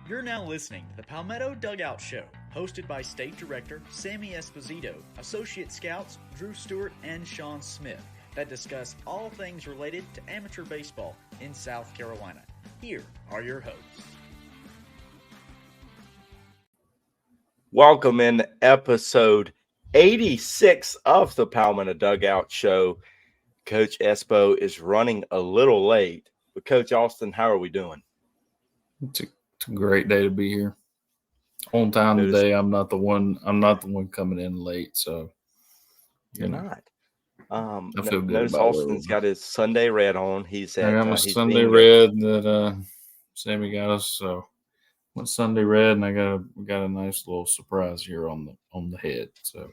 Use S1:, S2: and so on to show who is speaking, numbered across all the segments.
S1: You're now listening to the Palmetto Dugout Show, hosted by State Director Sammy Esposito, Associate Scouts Drew Stewart and Sean Smith, that discuss all things related to amateur baseball in South Carolina. Here are your hosts.
S2: Welcome in episode 86 of the Palmetto Dugout Show. Coach Espo is running a little late, but Coach Austin, how are we doing?
S3: It's a great day to be here. On time today. I'm not the one coming in late, so
S2: you're not.
S3: I feel good.
S2: Notice Austin's got his Sunday red on.
S3: I got my Sunday red that Sammy got us. So went Sunday red, and we got a nice little surprise here on the head. So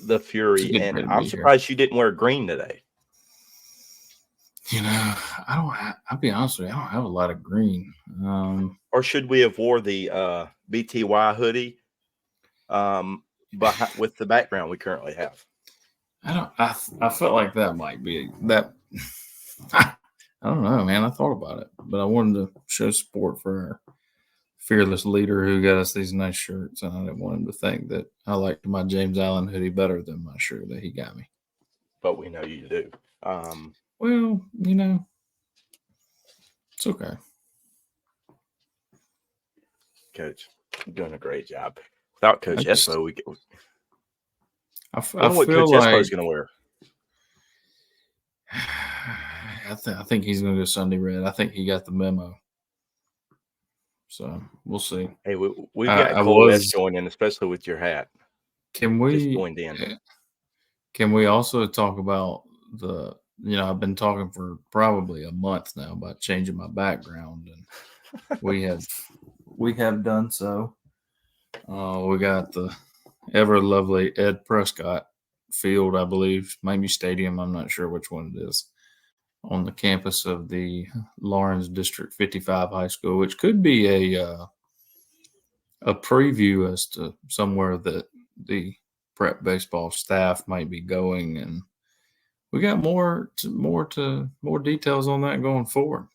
S2: the Fury, and I'm surprised you didn't wear green today.
S3: You know, I'll be honest with you, I don't have a lot of green.
S2: Or should we have wore the BTY hoodie with the background we currently have?
S3: I felt like that might be that. I don't know, man. I thought about it, but I wanted to show support for our fearless leader who got us these nice shirts, and I didn't want him to think that I liked my James Allen hoodie better than my shirt that he got me.
S2: But we know you do.
S3: Well, you know, it's okay.
S2: Coach, you're doing a great job. Without Coach Espo,
S3: I
S2: wonder what Coach Espo is going to wear.
S3: I think he's going to go Sunday red. I think he got the memo. So we'll see.
S2: Hey, we've got Cole S joining, especially with your hat.
S3: Can we
S2: just joined in?
S3: Can we also talk about I've been talking for probably a month now about changing my background, and we have done so. We got the ever lovely Ed Prescott Field, I believe, maybe stadium. I'm not sure which one it is, on the campus of the Lawrence District 55 High School, which could be a preview as to somewhere that the prep baseball staff might be going, and we got more details on that going forward.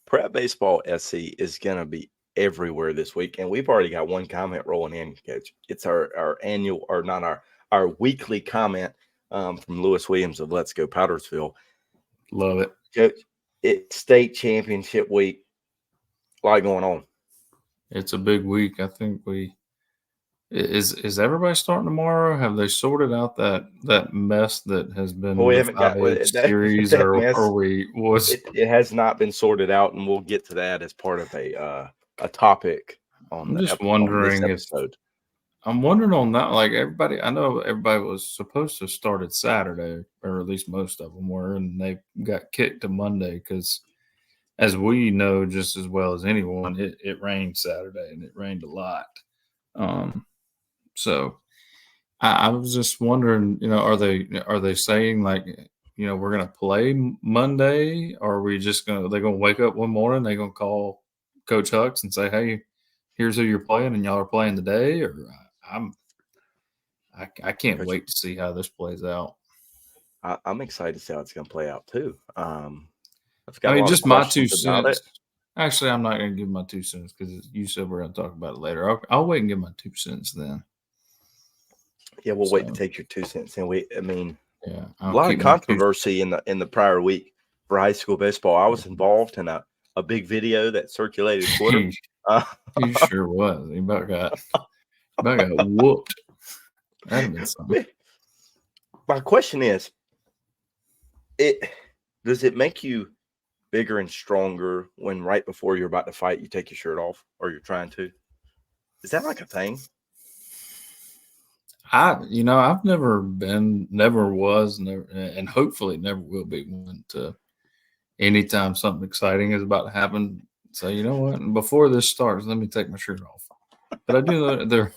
S2: Prep Baseball SC is going to be everywhere this week, and we've already got one comment rolling in, Coach. It's our annual, or not our weekly comment from Lewis Williams of Let's Go Powdersville.
S3: Love it.
S2: Coach, it's state championship week. A lot going on.
S3: It's a big week. I think Is everybody starting tomorrow? Have they sorted out that mess that has been
S2: we haven't got
S3: series,
S2: that
S3: or
S2: mess. It has not been sorted out, and we'll get to that as part of a topic on.
S3: I'm just wondering I'm wondering on that. Like I know everybody was supposed to start it Saturday, or at least most of them were, and they got kicked to Monday because, as we know just as well as anyone, it rained Saturday, and it rained a lot. So I was just wondering, are they saying like, we're going to play Monday, or are we just they're going to wake up one morning, they're going to call Coach Hucks and say, hey, here's who you're playing, and y'all are playing today? Or I can't wait to see how this plays out.
S2: I'm excited to see how it's going to play out too.
S3: Just my 2 cents. Actually, I'm not going to give my 2 cents because you said we're going to talk about it later. I'll wait and give my 2 cents then.
S2: Yeah, we'll wait to take your 2 cents. And
S3: a
S2: lot of controversy in the prior week for high school baseball. I was involved in a big video that circulated Twitter.
S3: You sure was. You about got whooped. That'd been something.
S2: My question is, does it make you bigger and stronger when right before you're about to fight, you take your shirt off, or you're trying to? Is that like a thing?
S3: I've never been, never was, never, and hopefully never will be one to anytime something exciting is about to happen. So you know what? Before this starts, let me take my shirt off. But I do know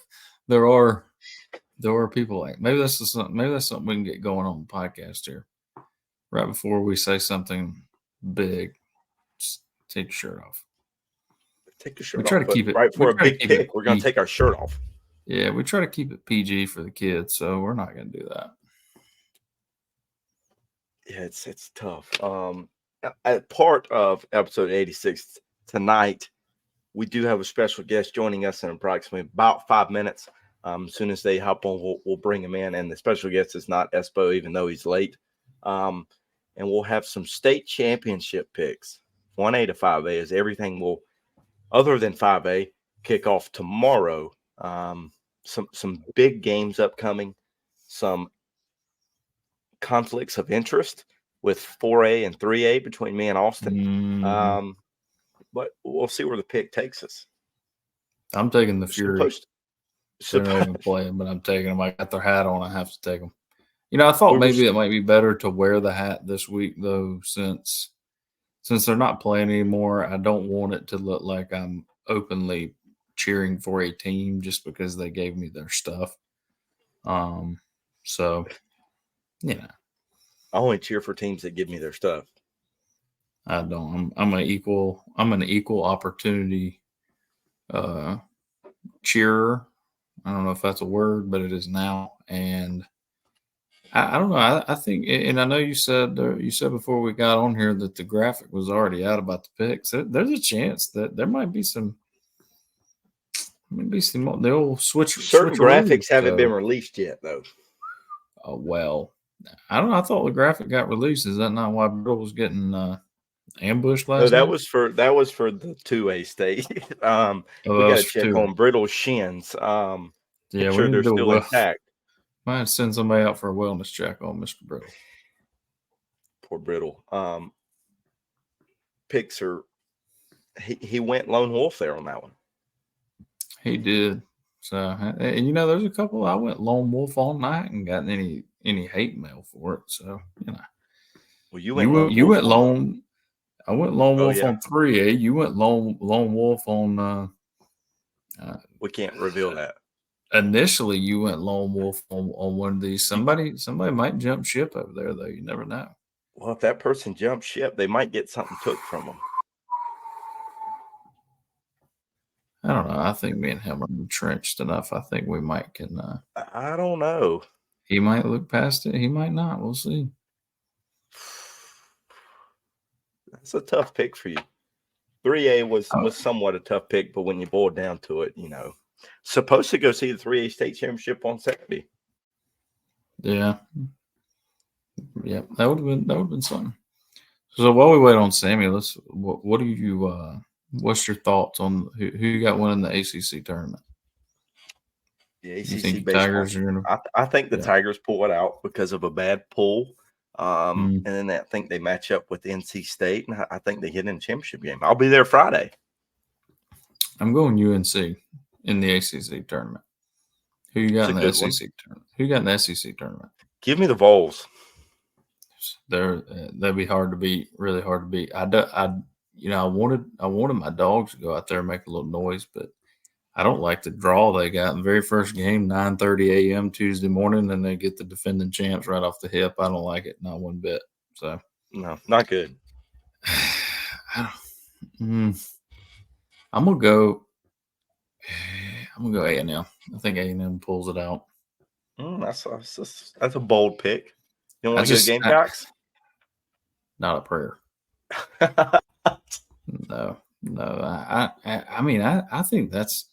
S3: there are people like maybe that's something we can get going on the podcast here. Right before we say something big, just take your shirt off.
S2: Take your shirt
S3: We
S2: off.
S3: try to keep it
S2: right for a big
S3: keep
S2: pick. We're going to take our shirt off.
S3: Yeah, we try to keep it PG for the kids, so we're not going to do that.
S2: Yeah, it's tough. As part of episode 86 tonight, we do have a special guest joining us in approximately about 5 minutes. As soon as they hop on, we'll bring him in. And the special guest is not Espo, even though he's late. And we'll have some state championship picks, 1A to 5A, as everything will, other than 5A, kick off tomorrow. Some big games upcoming, some conflicts of interest with 4A and 3A between me and Austin. But we'll see where the pick takes us.
S3: I'm taking the Fury. They're not even playing, but I'm taking them. I got their hat on. I have to take them. I thought maybe it might be better to wear the hat this week, though, since they're not playing anymore. I don't want it to look like I'm openly cheering for a team just because they gave me their stuff. So, I
S2: only cheer for teams that give me their stuff.
S3: I don't. I'm an equal opportunity cheerer. I don't know if that's a word, but it is now. And I don't know. I think, and I know you said before we got on here that the graphic was already out about the picks. There's a chance that there might be some. Maybe they'll switch.
S2: Certain graphics haven't been released yet, though.
S3: Well, I don't know. I thought the graphic got released. Is that not why Brittle was getting ambushed last night?
S2: That was for the 2A state. We got to check on Brittle's shins.
S3: Yeah,
S2: make sure they're still intact.
S3: Might send somebody out for a wellness check on Mr. Brittle.
S2: Poor Brittle. Picks are. He went lone wolf there on that one.
S3: He did. So, and there's a couple I went lone wolf on. I hadn't gotten any hate mail for it. So,
S2: Well, you went
S3: lone. I went lone wolf on 3A. You went lone wolf on.
S2: We can't reveal that.
S3: Initially, you went lone wolf on one of these. Somebody might jump ship over there, though. You never know.
S2: Well, if that person jumps ship, they might get something took from them.
S3: I don't know. I think me and him are entrenched enough. I think we might can.
S2: I don't know.
S3: He might look past it. He might not. We'll see.
S2: That's a tough pick for you. 3A was somewhat a tough pick, but when you boil down to it, supposed to go see the 3A state championship on Saturday.
S3: Yeah. Yeah, that would have been something. So while we wait on Sammy, what do you what's your thoughts on who you got winning the ACC tournament?
S2: The ACC
S3: you think Tigers are gonna?
S2: I think the Tigers pull it out because of a bad pull, and then I think they match up with NC State, and I think they get in the championship game. I'll be there Friday.
S3: I'm going UNC in the ACC tournament. Who you got in the SEC tournament? Who you got in the SEC tournament?
S2: Give me the Vols.
S3: They'd be hard to beat. Really hard to beat. I wanted my dogs to go out there and make a little noise, but I don't like the draw they got in the very first game, 9:30 a.m. Tuesday morning, and they get the defending champs right off the hip. I don't like it, not one bit. So
S2: no, not good.
S3: I'm gonna go A&M. I think A&M pulls it out.
S2: That's a bold pick. You want to go Gamecocks?
S3: Not a prayer. No. I mean, I think that's.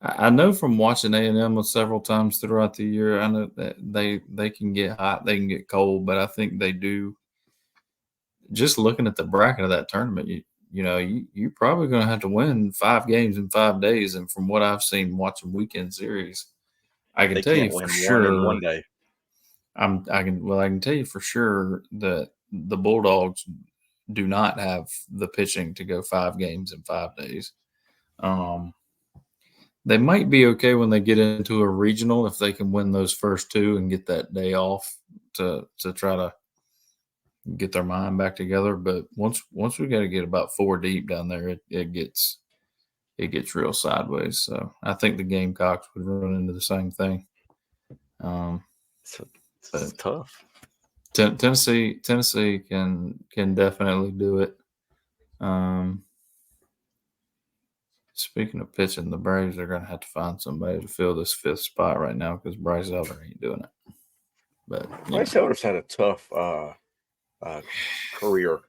S3: I know from watching A&M several times throughout the year. I know that they can get hot, they can get cold, but I think they do. Just looking at the bracket of that tournament, you're probably going to have to win 5 games in 5 days. And from what I've seen watching weekend series, I can tell you for sure.
S2: In one day.
S3: I can tell you for sure that the Bulldogs do not have the pitching to go 5 games in 5 days. They might be okay when they get into a regional if they can win those first two and get that day off to try to get their mind back together. But once we got to get about 4 deep down there, it gets real sideways. So I think the Gamecocks would run into the same thing.
S2: It's tough.
S3: Tennessee can definitely do it. Speaking of pitching, the Braves are going to have to find somebody to fill this 5th spot right now because Bryce Elder ain't doing it. But
S2: Bryce Elder's had a tough career.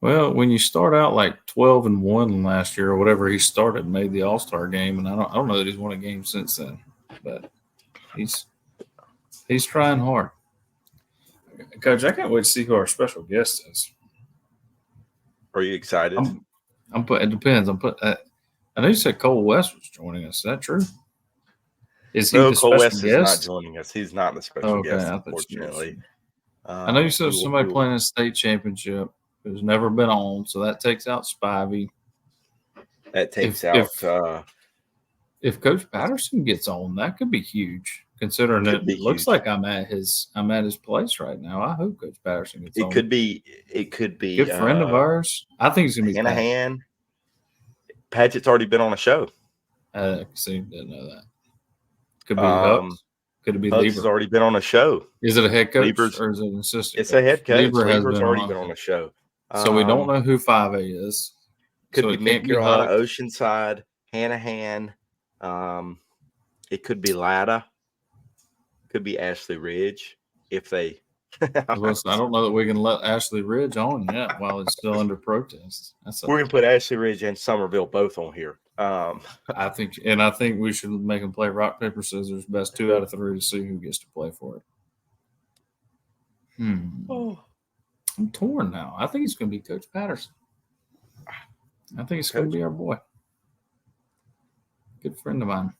S3: Well, when you start out like 12-1 last year or whatever, he started and made the All-Star game, and I don't know that he's won a game since then, but he's trying hard. Coach, I can't wait to see who our special guest is.
S2: Are you excited?
S3: It depends. I know you said Cole West was joining us. Is that true? Is he the
S2: Cole West
S3: special guest?
S2: is not joining us. He's not the special guest, unfortunately.
S3: I know you said somebody playing a state championship who's never been on, so that takes out Spivey.
S2: That takes out.
S3: If Coach Patterson gets on, that could be huge. Considering it looks like I'm at his place right now. I hope Coach Patterson gets on.
S2: It could be
S3: good friend of ours. I think he's gonna be
S2: Hanahan. Padgett's already been on a show.
S3: See, didn't know that. Could be Hubbs. Could it be
S2: Hubbs
S3: Lieber?
S2: has already been on a show.
S3: Is it a head coach
S2: Lieber's,
S3: or is it an assistant?
S2: It's a head coach.
S3: Lieber's
S2: already been on a show.
S3: So we don't know who 5A is.
S2: Could be Mid Carolina, Oceanside, Hanahan. It could be Latta. Could be Ashley Ridge if they.
S3: I don't know that we can let Ashley Ridge on yet while it's still under protest.
S2: We're gonna put Ashley Ridge and Somerville both on here.
S3: I think we should make them play rock paper scissors, best 2 out of 3 to see who gets to play for it. I'm torn now. I think it's gonna be Coach Patterson. I think it's gonna be our boy, good friend of mine.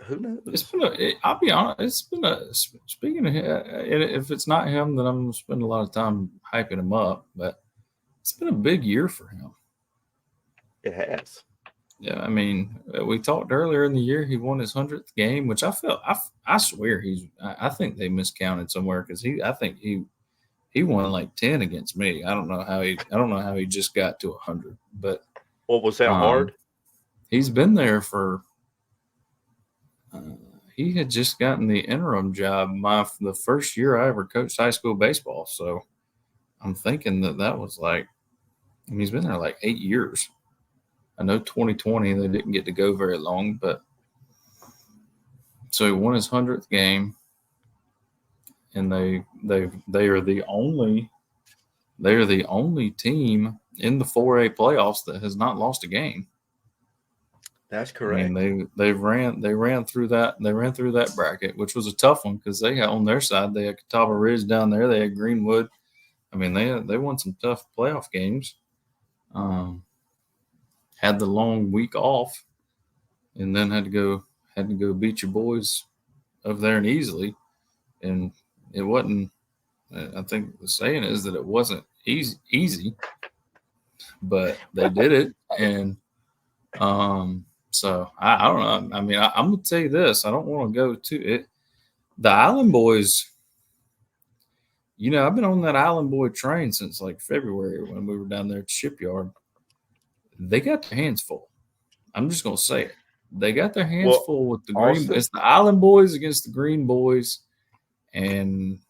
S2: Who knows?
S3: I'll be honest. Speaking of him, if it's not him, then I'm going to spend a lot of time hyping him up. But it's been a big year for him.
S2: It has.
S3: Yeah, I mean, we talked earlier in the year he won his 100th game, which I swear I think they miscounted somewhere because I think he won like 10 against me. I don't know how he just got to 100. But
S2: what was that hard?
S3: He's been there for. He had just gotten the interim job the first year I ever coached high school baseball. So I'm thinking that was like, he's been there like 8 years. I know 2020 they didn't get to go very long, but so he won his 100th game, and they are the only team in the 4A playoffs that has not lost a game.
S2: That's correct.
S3: I mean, they ran through that bracket, which was a tough one because they had on their side they had Catawba Ridge down there, they had Greenwood. I mean, they won some tough playoff games. Had the long week off, and then had to go beat your boys over there in Easley, and it wasn't. I think the saying is that it wasn't easy, but they did it, and so I don't know. I mean, I'm gonna tell you this. I don't want to go to it. The Island Boys. You know, I've been on that Island Boy train since like February when we were down there at the shipyard. They got their hands full. I'm just gonna say it. They got their hands full with the Green. It's the Island Boys against the Green Boys, and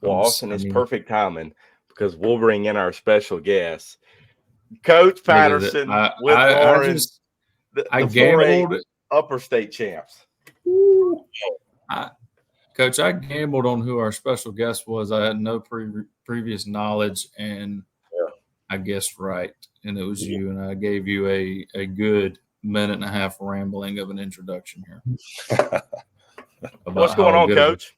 S2: Austin, it's perfect timing because we'll bring in our special guest, Coach Patterson with Lawrence.
S3: I gambled
S2: upper state champs.
S3: Coach, I gambled on who our special guest was. I had no previous knowledge, and I guessed right, and it was you. And I gave you a good minute and a half rambling of an introduction here.
S2: What's going on, Coach?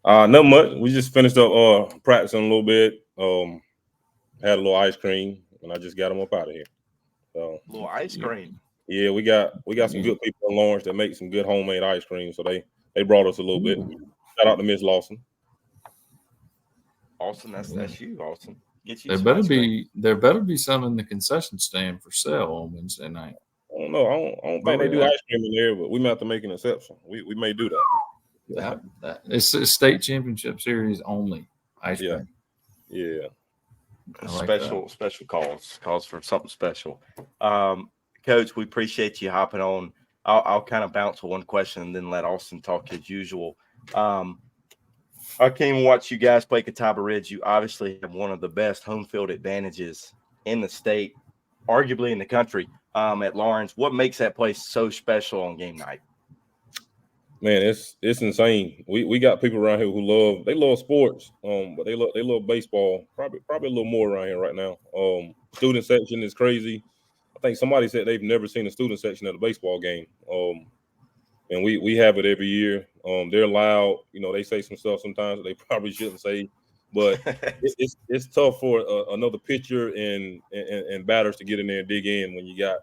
S4: Not much. We just finished up practicing a little bit. Had a little ice cream, and I just got them up out of here. So
S2: a little ice cream.
S4: Yeah, we got some good people in Lawrence that make some good homemade ice cream. So they brought us a little bit. Shout out to Miss Lawson.
S2: Austin, that's you, Austin. Get you
S3: There
S2: some
S3: better
S2: ice cream.
S3: be some in the concession stand for sale on Wednesday night.
S4: I don't know. I don't think they do ice cream in there, but we might have to make an exception. We may do that.
S3: It's a state championship series only ice cream.
S4: Yeah.
S3: I like
S2: Special calls for something special. Coach, we appreciate you hopping on. I'll kind of bounce with one question and then let Austin talk as usual. I came and watched you guys play Catawba Ridge. You obviously have one of the best home field advantages in the state, arguably in the country, at Lawrence. What makes that place so special on game night?
S4: Man, it's insane. We got people around here who love sports, but they love baseball probably a little more around here right now. Student section is crazy. I think somebody said they've never seen a student section at a baseball game. And we have it every year. They're loud. You know, they say some stuff sometimes that they probably shouldn't say, but it's tough for another pitcher and batters to get in there and dig in when you got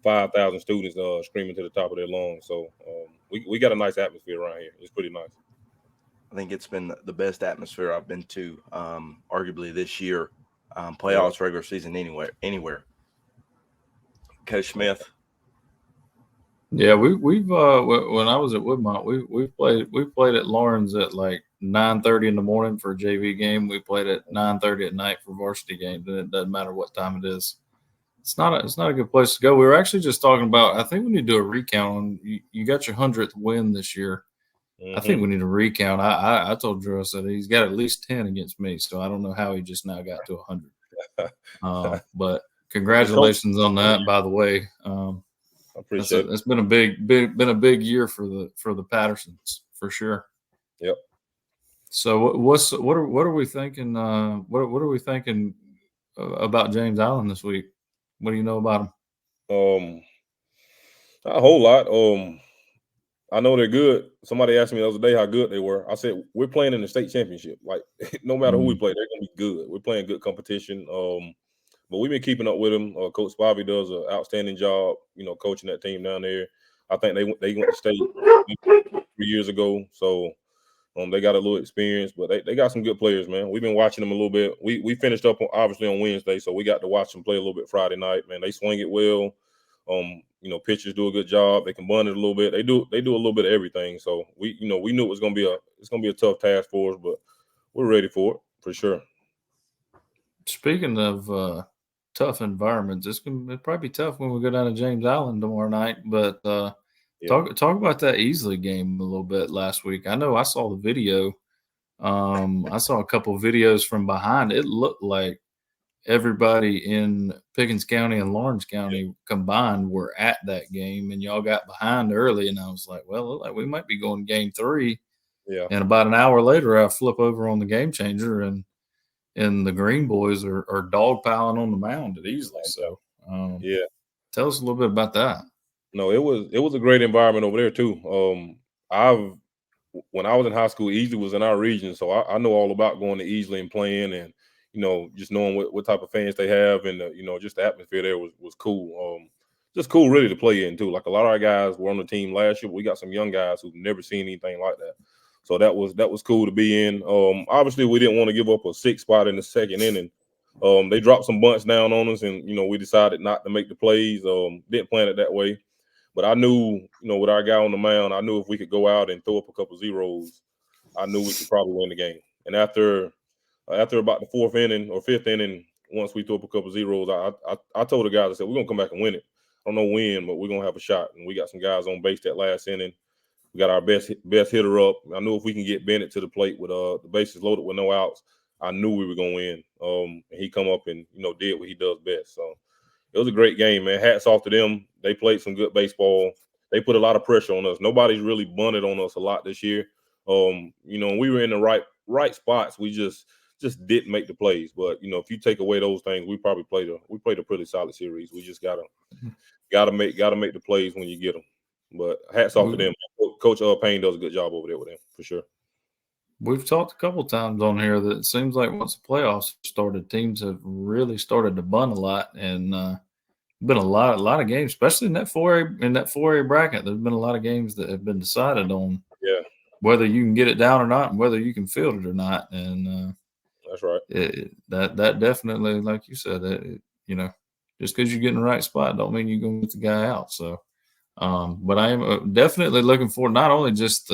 S4: 5,000 students screaming to the top of their lungs. So we got a nice atmosphere around here. It's pretty nice.
S2: I think it's been the best atmosphere I've been to, arguably this year, playoffs, regular season, anywhere. Coach Smith.
S3: Yeah, we've when I was at Woodmont, we played at Lawrence at like 9:30 in the morning for a JV game. We played at 9:30 at night for varsity games, and it doesn't matter what time it is. It's not a good place to go. We were actually just talking about. I think we need to do a recount on you got your 100th win this year. Mm-hmm. I think we need a recount. I told Drew, I said he's got at least 10 against me, so I don't know how he just now got to 100. But congratulations on that, by the way.
S4: I appreciate it.
S3: It's been a big year for the Pattersons for sure.
S4: Yep.
S3: So what are we thinking? What are we thinking about James Allen this week? What do you know about
S4: him? Not a whole lot. I know they're good. Somebody asked me the other day how good they were. I said we're playing in the state championship. Like no matter who we play, they're gonna be good. We're playing good competition. But we've been keeping up with them. Coach Spivey does an outstanding job, you know, coaching that team down there. I think they went to state 3 years ago, so they got a little experience, but they got some good players, man. We've been watching them a little bit. We finished up obviously on Wednesday, so we got to watch them play a little bit Friday night. Man, they swing it well. You know, pitchers do a good job. They can bunt it a little bit. They do a little bit of everything. So we knew it was gonna be a tough task for us, but we're ready for it for sure.
S3: Speaking of tough environments, it'll probably be tough when we go down to James Allen tomorrow night. But talk about that Easley game a little bit last week. I know I saw the video. I saw a couple of videos from behind. It looked like everybody in Pickens County and Lawrence County combined were at that game, and y'all got behind early. And I was like, well, it looked like we might be going game 3.
S4: Yeah.
S3: And about an hour later, I flip over on the Game Changer, and the Green Boys are dogpiling on the mound at Easley. So, tell us a little bit about that.
S4: No, it was a great environment over there too. When I was in high school, Easley was in our region, so I know all about going to Easley and playing, and you know, just knowing what type of fans they have, and you know, just the atmosphere there was cool. Just cool, really, to play in too. Like a lot of our guys were on the team last year, but we got some young guys who've never seen anything like that. So that was cool to be in. Obviously, we didn't want to give up a 6th spot in the second inning. They dropped some bunts down on us, and you know, we decided not to make the plays. Didn't plan it that way, but I knew, you know, with our guy on the mound, I knew if we could go out and throw up a couple zeros, I knew we could probably win the game. And after about the 4th inning or 5th inning, once we threw up a couple zeros, I told the guys, I said, we're gonna come back and win it. I don't know when, but we're gonna have a shot. And we got some guys on base that last inning. We got our best hitter up. I knew if we can get Bennett to the plate with the bases loaded with no outs, I knew we were gonna win. And he come up and, you know, did what he does best. So it was a great game, man. Hats off to them. They played some good baseball. They put a lot of pressure on us. Nobody's really bunted on us a lot this year. You know, we were in the right spots. We just didn't make the plays. But you know, if you take away those things, we probably played a pretty solid series. We just gotta make the plays when you get them. But hats off to them. Coach Payne does a good job over there with them for sure.
S3: We've talked a couple times on here that it seems like once the playoffs started, teams have really started to bunt a lot, and been a lot of games, especially in that 4A bracket. There's been a lot of games that have been decided on whether you can get it down or not, and whether you can field it or not. And
S4: That's right.
S3: That definitely, like you said, just because you're getting the right spot don't mean you're going to get the guy out. So, but I am definitely looking forward. Not only just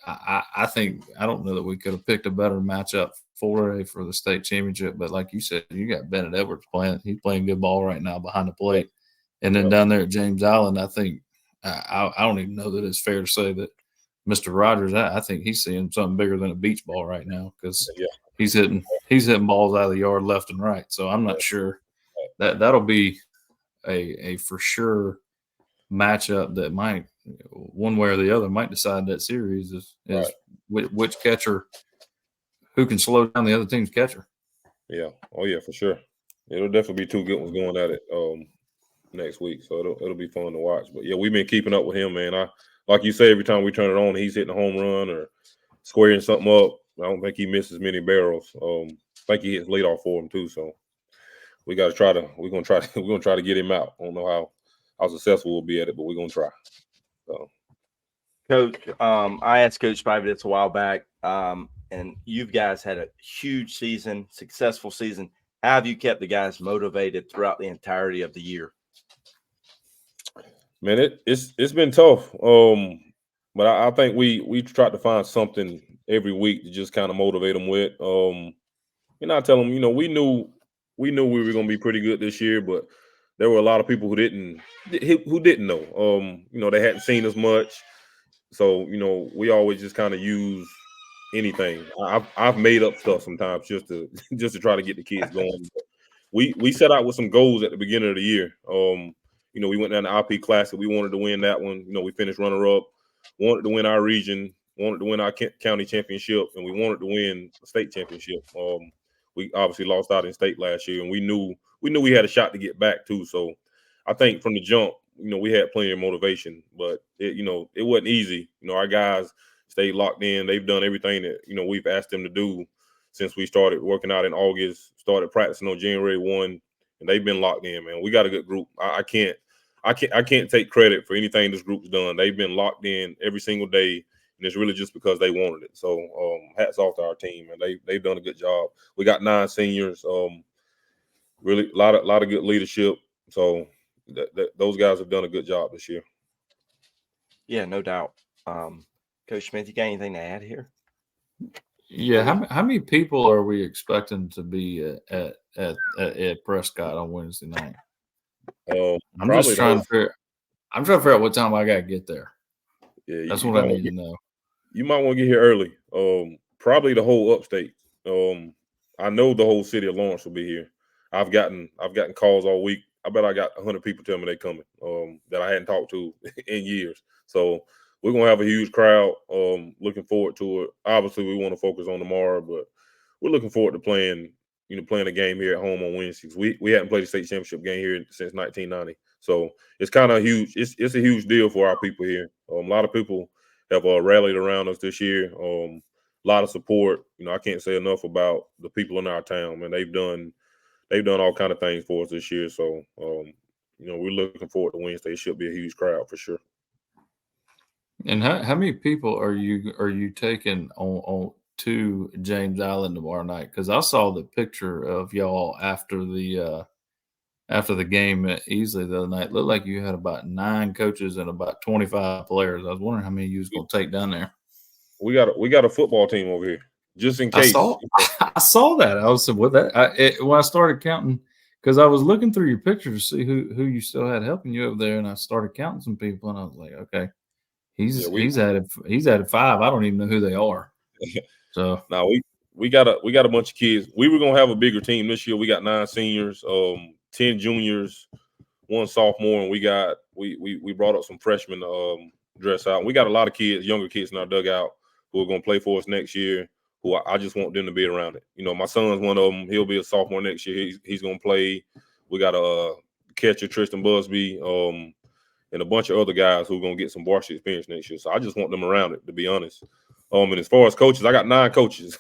S3: I think I don't know that we could have picked a better matchup for the state championship. But like you said, you got Bennett Edwards playing. He's playing good ball right now behind the plate. And then down there at James Island, I think I don't even know that it's fair to say that Mr. Rogers. I think he's seeing something bigger than a beach ball right now because he's hitting balls out of the yard left and right. So I'm not sure that'll be a for sure matchup that might, one way or the other, might decide that series is which catcher who can slow down the other team's catcher.
S4: Yeah. Oh yeah, for sure. It'll definitely be two good ones going at it next week. So it'll be fun to watch. But yeah, we've been keeping up with him, man. Like you say, every time we turn it on, he's hitting a home run or squaring something up. I don't think he misses many barrels. I think he hits leadoff for him too. So we're gonna try to get him out. I don't know how successful we'll be at it, but we're gonna try. So,
S2: Coach, I asked Coach Spivey this a while back, and you guys had a huge season, successful season. How have you kept the guys motivated throughout the entirety of the year?
S4: Man, it's been tough. But I think we tried to find something every week to just kind of motivate them with. I tell them, we knew we were going to be pretty good this year, but there were a lot of people who didn't know. They hadn't seen us much, so we always just kind of use anything. I've made up stuff sometimes just to try to get the kids going. We set out with some goals at the beginning of the year. We went down to IP Classic. We wanted to win that one. We finished runner-up. Wanted to win our region. Wanted to win our county championship, and we wanted to win the state championship. We obviously lost out in state last year, and we knew we had a shot to get back too. So I think from the jump, we had plenty of motivation, but it wasn't easy. Our guys stayed locked in. They've done everything that we've asked them to do since we started working out in August. Started practicing on January 1, and they've been locked in. Man, we got a good group. I can't take credit for anything this group's done. They've been locked in every single day, and it's really just because they wanted it. So hats off to our team, and they've done a good job. We got 9 seniors. Really a lot of good leadership. So those guys have done a good job this year.
S2: Yeah, no doubt. Coach Smith, you got anything to add here?
S3: Yeah, how many people are we expecting to be at Prescott on Wednesday night? I'm just trying to figure out what time I got to get there. Yeah, that's what I need to know.
S4: You might want to get here early. Probably the whole upstate. I know the whole city of Lawrence will be here. I've gotten calls all week. I bet I got 100 people tell me they're coming that I hadn't talked to in years. So we're gonna have a huge crowd. Looking forward to it. Obviously, we want to focus on tomorrow, but we're looking forward to playing a game here at home on Wednesdays. We hadn't played a state championship game here since 1990, so it's kind of huge. It's a huge deal for our people here. A lot of people have rallied around us this year. A lot of support. I can't say enough about the people in our town, man. They've done all kind of things for us this year. So we're looking forward to Wednesday. It should be a huge crowd for sure.
S3: And how many people are you taking on to James Island tomorrow night? Because I saw the picture of y'all after the game at Easley the other night. It looked like you had about 9 coaches and about 25 players. I was wondering how many you was going to take down there.
S4: We got a football team over here just in case.
S3: I saw that. I was when I started counting, because I was looking through your pictures to see who you still had helping you over there, and I started counting some people, and I was like, okay. He's added 5. I don't even know who they are. So
S4: now we got a bunch of kids. We were gonna have a bigger team this year. We got 9 seniors, 10 juniors, 1 sophomore, and we brought up some freshmen dress out. We got a lot of kids, younger kids in our dugout who are gonna play for us next year. Who I just want them to be around it. My son's one of them. He'll be a sophomore next year. He's gonna play. We got a catcher, Tristan Busby, and a bunch of other guys who are going to get some varsity experience next year. So I just want them around it, to be honest. And as far as coaches, I got 9 coaches.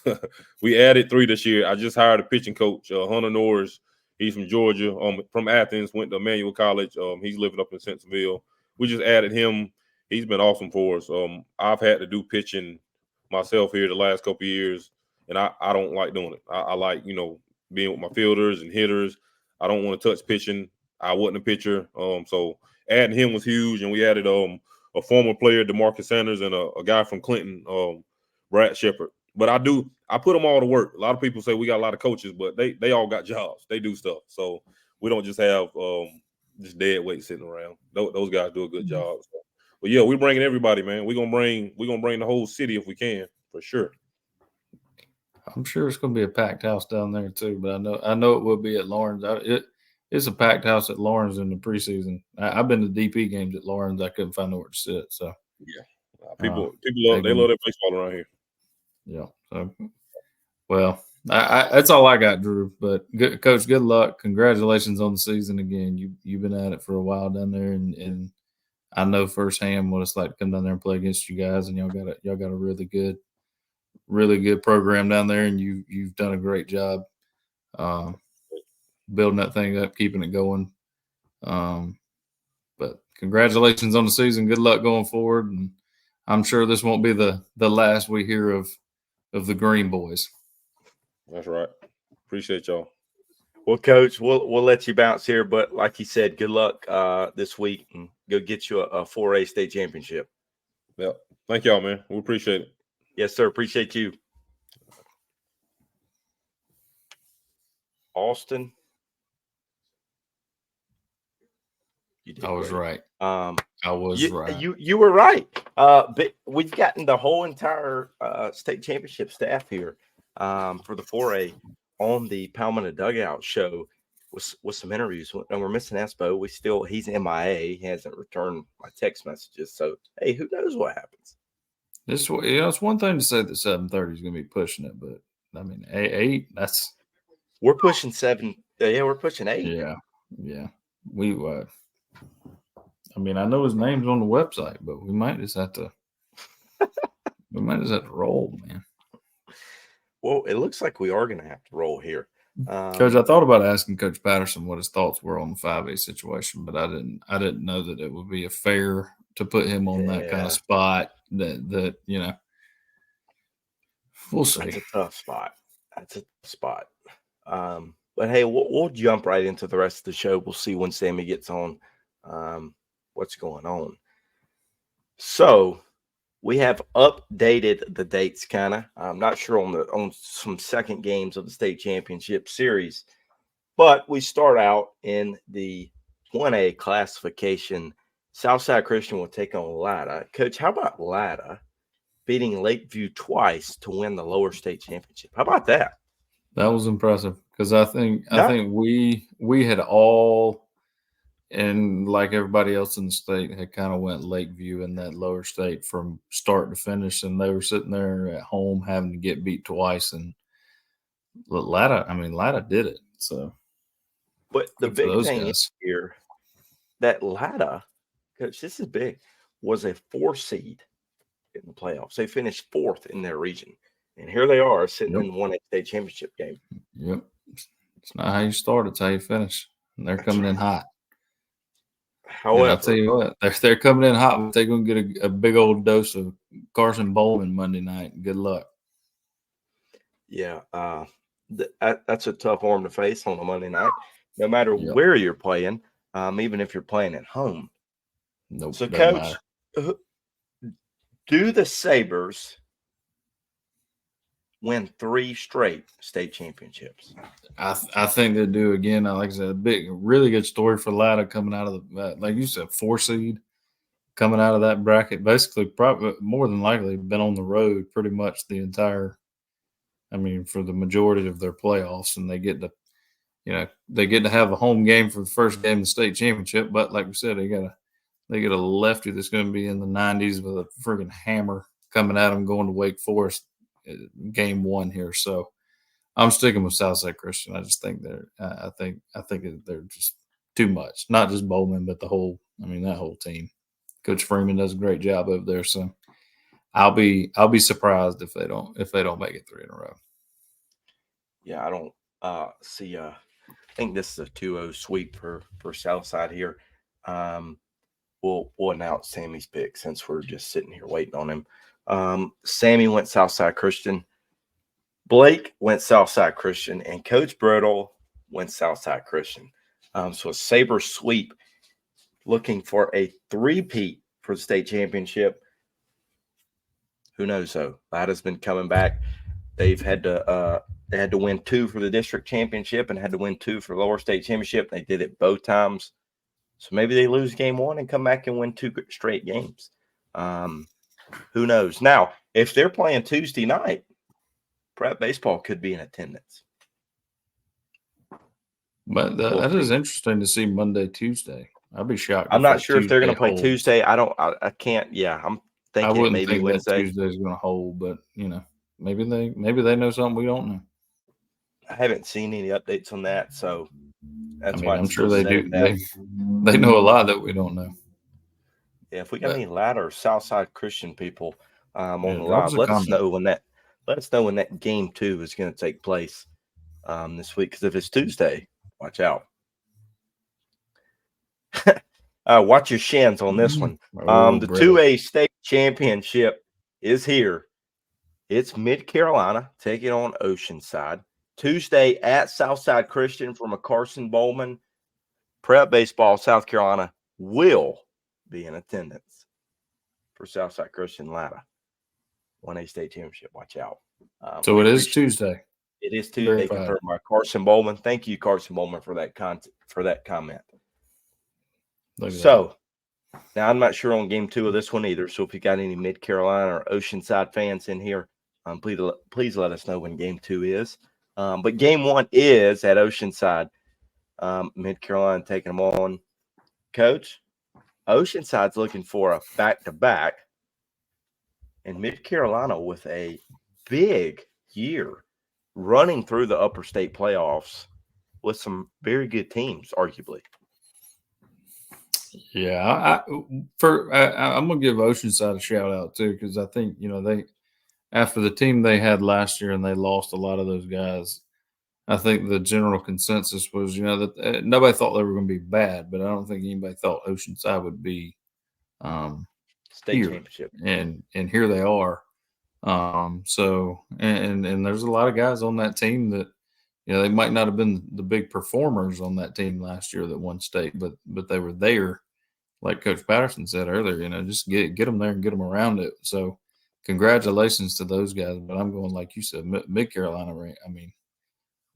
S4: We added 3 this year. I just hired a pitching coach, Hunter Norris. He's from Georgia, from Athens, went to Emmanuel College. He's living up in Centerville. We just added him. He's been awesome for us. I've had to do pitching myself here the last couple of years, and I don't like doing it. I like, you know, being with my fielders and hitters. I don't want to touch pitching. I wasn't a pitcher. So adding him was huge, and we added a former player, DeMarcus Sanders, and a guy from Clinton, Brad Shepard. But I put them all to work. A lot of people say we got a lot of coaches, but they all got jobs. They do stuff. So we don't just have just dead weight sitting around. Those guys do a good job. So, but yeah, we're bringing everybody, man. We're gonna bring the whole city if we can, for sure.
S3: I'm sure it's going to be a packed house down there too, but I know it will be at Lawrence. It's a packed house at Lawrence in the preseason. I've been to DP games at Lawrence. I couldn't find nowhere to sit. So
S4: yeah, people love their baseball around here.
S3: Yeah. So, well, that's all I got, Drew. But Coach, good luck. Congratulations on the season again. You've been at it for a while down there, and I know firsthand what it's like to come down there and play against you guys. And y'all got a really good program down there, and you've done a great job building that thing up, keeping it going. But congratulations on the season. Good luck going forward, and I'm sure this won't be the last we hear of the Green Boys.
S4: That's right. Appreciate y'all.
S2: Well, Coach, we'll let you bounce here, but like you said, good luck this week, and go get you a 4A state championship.
S4: Yep. Thank y'all, man. We appreciate it.
S2: Yes, sir. Appreciate you. Austin.
S3: I was right.
S2: I
S3: was right.
S2: You were right. But we've gotten the whole entire state championship staff here for the 4A on the Palmetto Dugout show with some interviews. And we're missing Espo. He's MIA. He hasn't returned my text messages. So, hey, who knows what happens?
S3: It's one thing to say that 7:30 is going to be pushing it, but I mean 8.
S2: We're pushing 7. Yeah, we're pushing 8.
S3: Yeah. We. I mean, I know his name's on the website, but we might just have to. Roll, man.
S2: Well, it looks like we are going to have to roll here.
S3: Coach, I thought about asking Coach Patterson what his thoughts were on the 5A situation, but I didn't know that it would be a fair to put him on that kind of spot. That we'll see.
S2: That's a tough spot. But hey, we'll jump right into the rest of the show. We'll see when Sammy gets on what's going on. So we have updated the dates, kind of. I'm not sure on some second games of the state championship series, but we start out in the 1A classification. Southside Christian will take on Latta. Coach, how about Latta beating Lakeview twice to win the lower state championship? How about that?
S3: That was impressive because I think we had all, and like everybody else in the state, had kind of went Lakeview in that lower state from start to finish, and they were sitting there at home having to get beat twice. And Latta did it. So,
S2: but the big thing is here that Latta, Coach, this is big, was a 4 seed in the playoffs. They finished 4th in their region. And here they are sitting in 1A state championship game.
S3: Yep. It's not how you start, it's how you finish. And they're coming in hot.
S2: However,
S3: I'll tell you what, they're coming in hot, but they're going to get a big old dose of Carson Bowman Monday night. Good luck.
S2: Yeah. That's a tough arm to face on a Monday night, no matter where you're playing, even if you're playing at home.
S3: Nope,
S2: so, Coach, do the Sabres win 3 straight state championships?
S3: I think they do again. Like I said, really good story for Latta coming out of like you said, 4 seed coming out of that bracket. Basically, probably more than likely been on the road pretty much the entire. I mean, for the majority of their playoffs, and they get to have a home game for the first game of the state championship. But like we said, they get a lefty that's going to be in the 90s with a freaking hammer coming at them, going to Wake Forest. Game 1 here, so I'm sticking with Southside Christian. I just think I think they're just too much. Not just Bowman, but that whole team. Coach Freeman does a great job over there, so I'll be surprised if they don't make it 3 in a row.
S2: Yeah, I don't see. I think this is a 2-0 sweep for Southside here. We'll announce Sammy's pick since we're just sitting here waiting on him. Sammy went Southside Christian. Blake went Southside Christian, and Coach Brittle went Southside Christian. So a Sabre sweep, looking for a three-peat for the state championship. Who knows, though? Latta's been coming back. They've had to they had to win 2 for the district championship and had to win 2 for lower state championship. They did it both times. So maybe they lose game 1 and come back and win 2 straight games. Who knows? Now, if they're playing Tuesday night, Prep baseball could be in attendance.
S3: But that is interesting to see Monday, Tuesday. I'd be shocked.
S2: I'm not sure if they're going to play Tuesday. I can't. Yeah, I'm thinking
S3: I wouldn't
S2: maybe
S3: think
S2: Wednesday.
S3: that Tuesday's going to hold, but maybe they know something we don't know.
S2: I haven't seen any updates on that, so that's why
S3: I'm sure they do. They know a lot that we don't know.
S2: Yeah, if we got any Latta or Southside Christian people on the
S3: live,
S2: let us know when that game 2 is going to take place this week. Because if it's Tuesday, watch out. Watch your shins on this one. The 2A state championship is here. It's Mid-Carolina taking on Oceanside. Tuesday at Southside Christian from a Carson Bowman. Prep baseball, South Carolina will be in attendance for Southside Christian Latta. 1A state championship. Watch out.
S3: So it is Tuesday.
S2: It is Tuesday, confirmed by Carson Bowman. Thank you, Carson Bowman, for that comment. So now I'm not sure on game 2 of this one either. So if you got any Mid-Carolina or Oceanside fans in here, please let us know when game 2 is. But game 1 is at Oceanside. Mid-Carolina taking them on. Coach, Oceanside's looking for a back-to-back. And Mid-Carolina with a big year running through the upper state playoffs with some very good teams, arguably.
S3: Yeah, I'm going to give Oceanside a shout out too, because I think, they, after the team they had last year and they lost a lot of those guys, I think the general consensus was, that nobody thought they were going to be bad, but I don't think anybody thought Oceanside would be
S2: state championship.
S3: And here they are. So there's a lot of guys on that team that, they might not have been the big performers on that team last year that won state, but they were there. Like Coach Patterson said earlier, just get them there and get them around it. So congratulations to those guys. But I'm going, like you said, Mid-Carolina,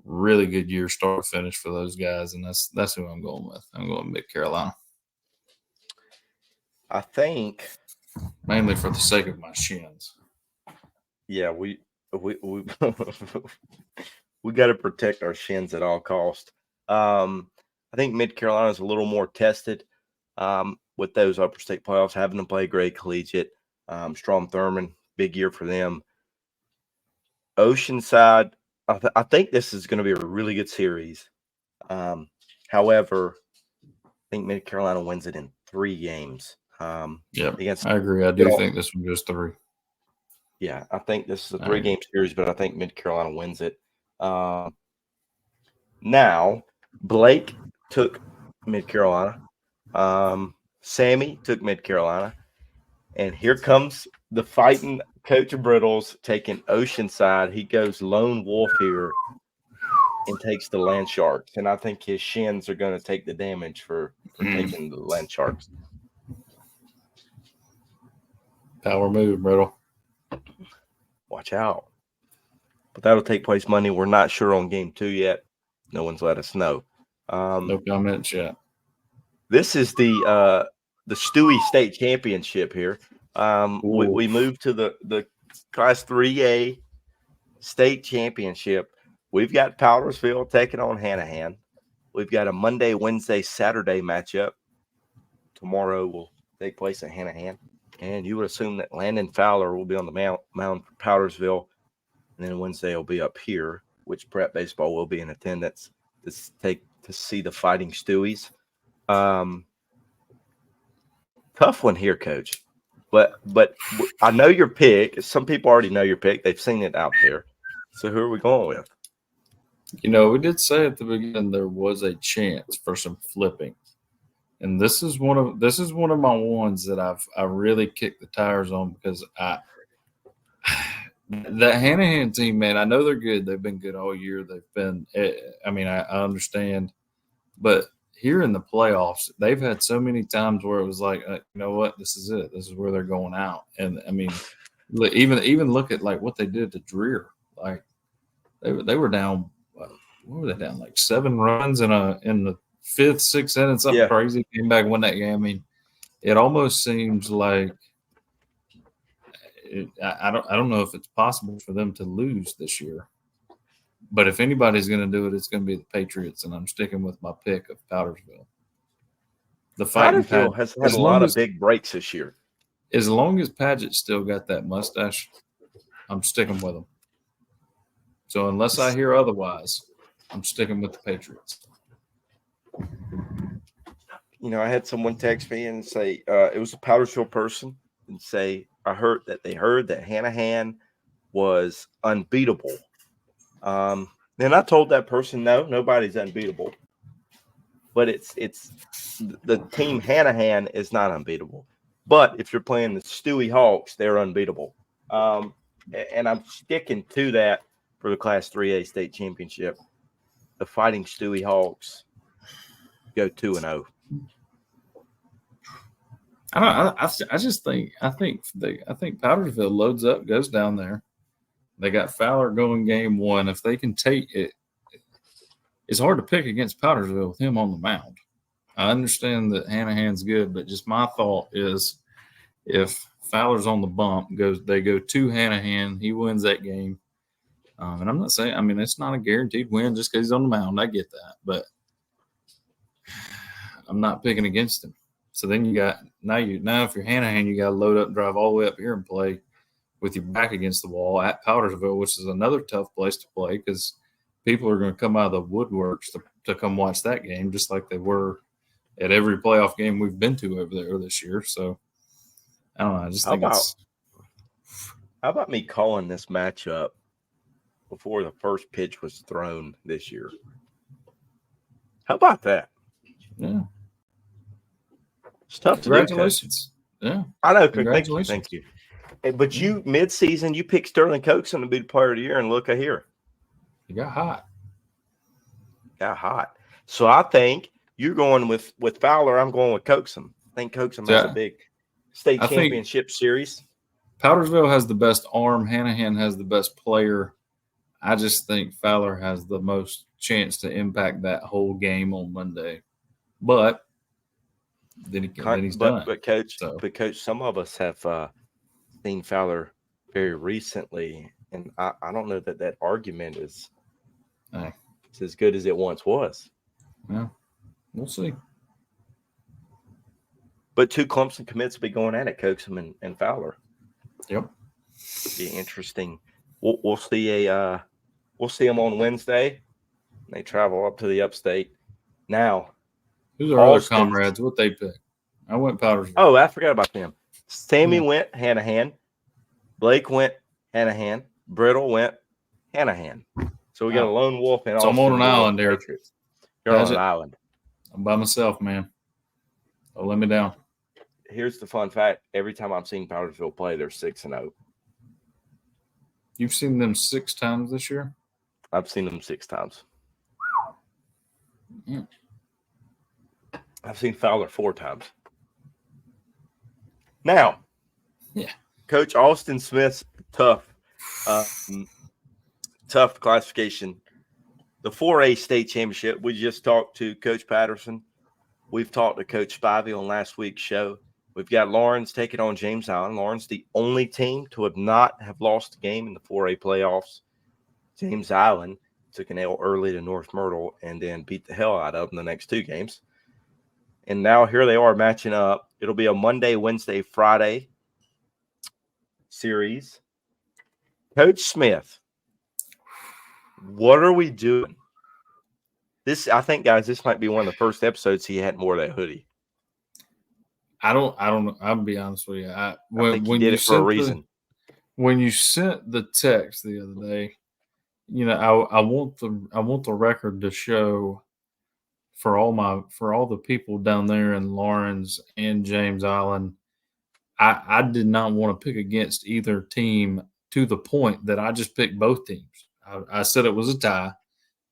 S3: really good year start finish for those guys. And that's who I'm going with. I'm going Mid-Carolina.
S2: I think
S3: mainly for the sake of my shins.
S2: Yeah, we got to protect our shins at all costs. I think Mid-Carolina is a little more tested with those upper state playoffs, having to play Gray Collegiate, Strom Thurmond, big year for them. Oceanside, I think this is going to be a really good series. However, I think Mid-Carolina wins it in 3 games.
S3: Yeah, I agree. I do think this one goes 3.
S2: Yeah, I think this is a 3-game series, but I think Mid-Carolina wins it. Now, Blake took Mid-Carolina. Sammy took Mid-Carolina. And here comes the fighting Coach Brittles taking Oceanside. He goes lone wolf here and takes the Land Sharks. And I think his shins are going to take the damage for taking the Land Sharks.
S3: Power move, Brittle.
S2: Watch out. But that'll take place Monday. We're not sure on game 2 yet. No one's let us know.
S3: No comments yet.
S2: This is the Stewie State Championship here. We moved to the Class 3A State Championship. We've got Powdersville taking on Hanahan. We've got a Monday, Wednesday, Saturday matchup. Tomorrow will take place at Hanahan. And you would assume that Landon Fowler will be on the mound for Powdersville. And then Wednesday will be up here, which Prep baseball will be in attendance to see the Fighting Stewies. Tough one here, Coach. But I know your pick. Some people already know your pick. They've seen it out there. So who are we going with?
S3: We did say at the beginning there was a chance for some flipping. And this is one of my ones that I really kicked the tires on because That Hanahan team, man, I know they're good. They've been good all year. They've been, I understand. But here in the playoffs, they've had so many times where it was like, you know what, this is it. This is where they're going out. And, I mean, even look at, like, what they did to Dreer. Like, they were down, what were they down, like 7 runs in the 5th, 6th inning, something crazy. Came back and won that game. I mean, it almost seems like I don't know if it's possible for them to lose this year. But if anybody's going to do it, it's going to be the Patriots, and I'm sticking with my pick of Powdersville. The
S2: Powdersville has had a lot of big breaks this year.
S3: As long as Padgett's still got that mustache, I'm sticking with him. So unless I hear otherwise, I'm sticking with the Patriots.
S2: You know, I had someone text me and say it was a Powdersville person and say, I heard that Hanahan was unbeatable. Then I told that person, no, nobody's unbeatable. But it's the team Hanahan is not unbeatable. But if you're playing the Stewie Hawks, they're unbeatable. And I'm sticking to that for the Class 3A state championship. The Fighting Stewie Hawks go 2-0.
S3: I think Powdersville loads up, goes down there. They got Fowler going game 1. If they can take it, it's hard to pick against Powdersville with him on the mound. I understand that Hanahan's good, but just my thought is if Fowler's on the bump, they go to Hanahan, he wins that game. And I'm not saying, I mean, it's not a guaranteed win just because he's on the mound. I get that, but I'm not picking against him. So then you got now if you're Hanahan, you got to load up and drive all the way up here and play with your back against the wall at Powdersville, which is another tough place to play because people are going to come out of the woodworks to come watch that game, just like they were at every playoff game we've been to over there this year. So I don't know. I just think
S2: how about me calling this matchup before the first pitch was thrown this year? How about that?
S3: Yeah.
S2: It's tough to do.
S3: Congratulations. Yeah.
S2: I know.
S3: Congratulations.
S2: Thank you. But you, mid-season, you picked Sterling Coaxum to be the player of the year, and look here.
S3: You got hot.
S2: So I think you're going with Fowler. I'm going with Coaxum. I think Coaxum has a big state championship series.
S3: Powdersville has the best arm. Hanahan has the best player. I just think Fowler has the most chance to impact that whole game on Monday. But then he's done.
S2: But coach, some of us have seen Fowler very recently, and I don't know that argument is it's as good as it once was.
S3: Yeah, we'll see.
S2: But 2 Clemson commits will be going at it, Coaxum and Fowler.
S3: Yep,
S2: be interesting. We'll see we'll see them on Wednesday. They travel up to the upstate. Now,
S3: who's our other comrades? What they pick? I went Powdersville.
S2: Oh, I forgot about them. Sammy went Hanahan. Blake went Hanahan. Brittle went Hanahan. So we got a lone wolf in.
S3: So I'm on an island there.
S2: You're on an island.
S3: I'm by myself, man. Don't let me down.
S2: Here's the fun fact: every time I've seen Powdersville play, they're 6-0.
S3: You've seen them 6 times this year?
S2: I've seen them 6 times.
S3: Yeah.
S2: I've seen Fowler 4 times. Now, Coach Austin Smith's tough classification. The 4A state championship. We just talked to Coach Patterson. We've talked to Coach Spivey on last week's show. We've got Lawrence taking on James Island. Lawrence, the only team to not have lost a game in the 4A playoffs. James Island took an L early to North Myrtle and then beat the hell out of them the next 2 games. And now here they are matching up. It'll be a Monday, Wednesday, Friday series. Coach Smith, what are we doing? I think, guys, this might be one of the first episodes he hadn't wore that hoodie.
S3: I don't know. I'll be honest with you.
S2: I think he did it for a reason.
S3: When you sent the text the other day, you know, I want the record to show for all the people down there in Lawrence and James Island. I did not want to pick against either team to the point that I just picked both teams. I said it was a tie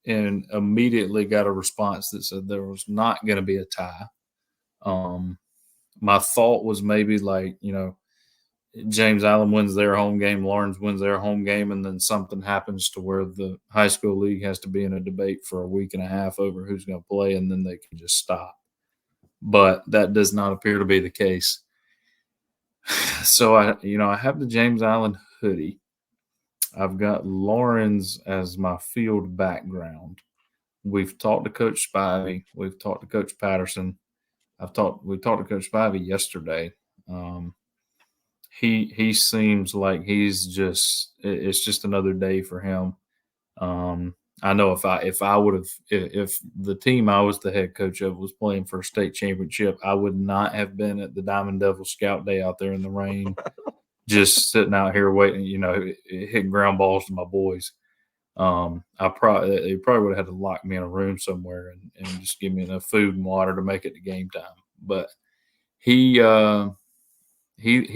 S3: and immediately got a response that said there was not going to be a tie. My thought was maybe like, James Allen wins their home game, Lawrence wins their home game, and then something happens to where the high school league has to be in a debate for a week and a half over who's going to play, and then they can just stop. But that does not appear to be the case. So I have the James Allen hoodie. I've got Lawrence as my field background. We've talked to Coach Spivey. We've talked to Coach Patterson. We talked to Coach Spivey yesterday. He seems like it's just another day for him. I know if the team I was the head coach of was playing for a state championship, I would not have been at the Diamond Devil Scout Day out there in the rain, just sitting out here waiting, hitting ground balls to my boys. They probably would have had to lock me in a room somewhere and just give me enough food and water to make it to game time. But he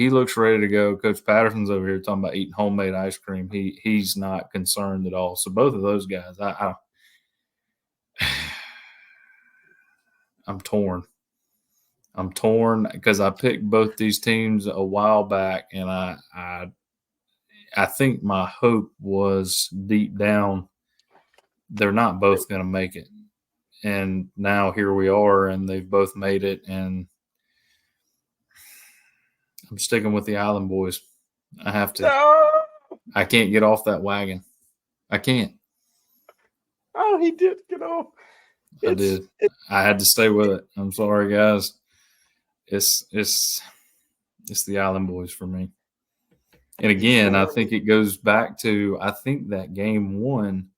S3: looks ready to go. Coach Patterson's over here talking about eating homemade ice cream. He's not concerned at all. So both of those guys, I'm torn. I'm torn because I picked both these teams a while back, and I think my hope was deep down they're not both going to make it. And now here we are, and they've both made it, and I'm sticking with the Island boys. I have to.
S2: No.
S3: I can't get off that wagon. I can't.
S2: Oh, he did get off.
S3: I did. I had to stay with it. I'm sorry, guys. It's the Island boys for me. And again, I think it goes back to that game one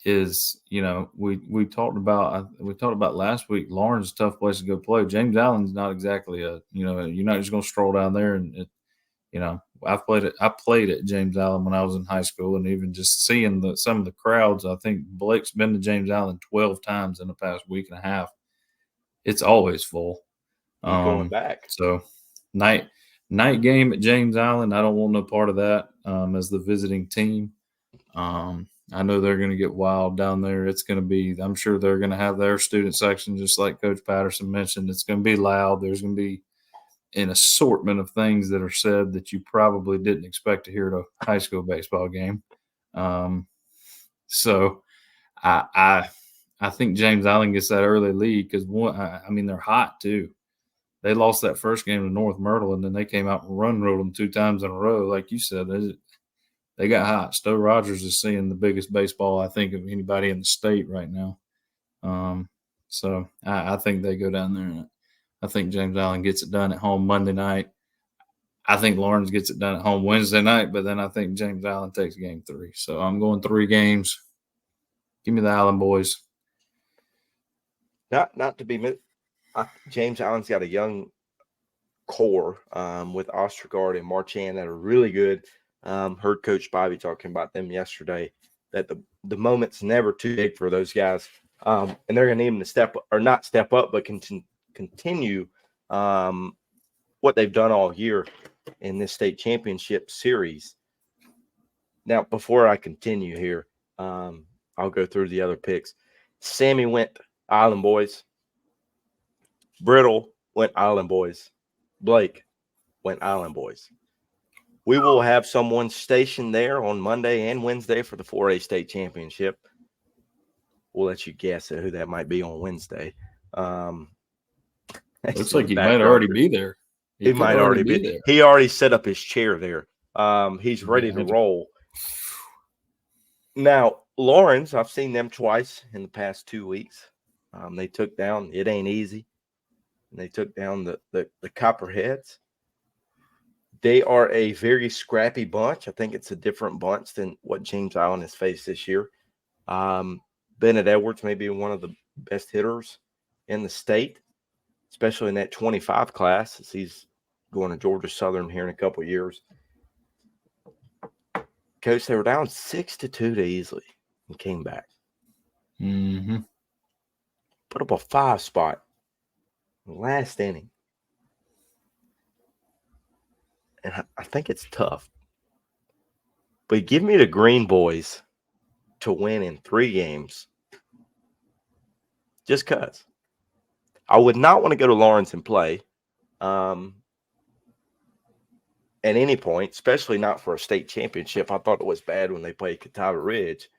S3: is, we talked about last week. Lawrence is a tough place to go play. James Allen's not exactly you're not just going to stroll down there and I played at James Allen when I was in high school, and even just seeing some of the crowds. I think Blake's been to James Allen 12 times in the past week and a half. It's always full.
S2: Going back.
S3: So night game at James Allen. I don't want no part of that as the visiting team. I know they're going to get wild down there. It's going to be, I'm sure they're going to have their student section, just like Coach Patterson mentioned. It's going to be loud. There's going to be an assortment of things that are said that you probably didn't expect to hear at a high school baseball game. So I think James Allen gets that early lead because they're hot too. They lost that first game to North Myrtle, and then they came out and rode them 2 times in a row. Like you said, they got hot. Stowe Rogers is seeing the biggest baseball, I think, of anybody in the state right now. So I think they go down there, and I think James Allen gets it done at home Monday night. I think Lawrence gets it done at home Wednesday night, but then I think James Allen takes game 3. So I'm going 3 games. Give me the Allen boys.
S2: Not to be missed. James Allen's got a young core with Ostergaard and Marchand that are really good. Heard Coach Bobby talking about them yesterday, that the moment's never too big for those guys. And they're going to need them to step up, or not step up, but continue what they've done all year in this state championship series. Now, before I continue here, I'll go through the other picks. Sammy went Island boys. Brittle went Island boys. Blake went Island boys. We will have someone stationed there on Monday and Wednesday for the 4A state championship. We'll let you guess at who that might be on Wednesday.
S3: Looks like he might already be there.
S2: He might already be there. He already set up his chair there. He's ready to roll. Now, Lawrence, I've seen them twice in the past 2 weeks. They took down, it ain't easy. And they took down the Copperheads. They are a very scrappy bunch. I think it's a different bunch than what James Allen has faced this year. Bennett Edwards may be one of the best hitters in the state, especially in that 25 class, as he's going to Georgia Southern here in a couple of years. Coach, they were down 6-2 to Easley and came back.
S3: Mm-hmm.
S2: Put up a 5 spot in the last inning. And I think it's tough. But give me the Green Boys to win in 3 games. Just because. I would not want to go to Lawrence and play at any point, especially not for a state championship. I thought it was bad when they played Catawba Ridge.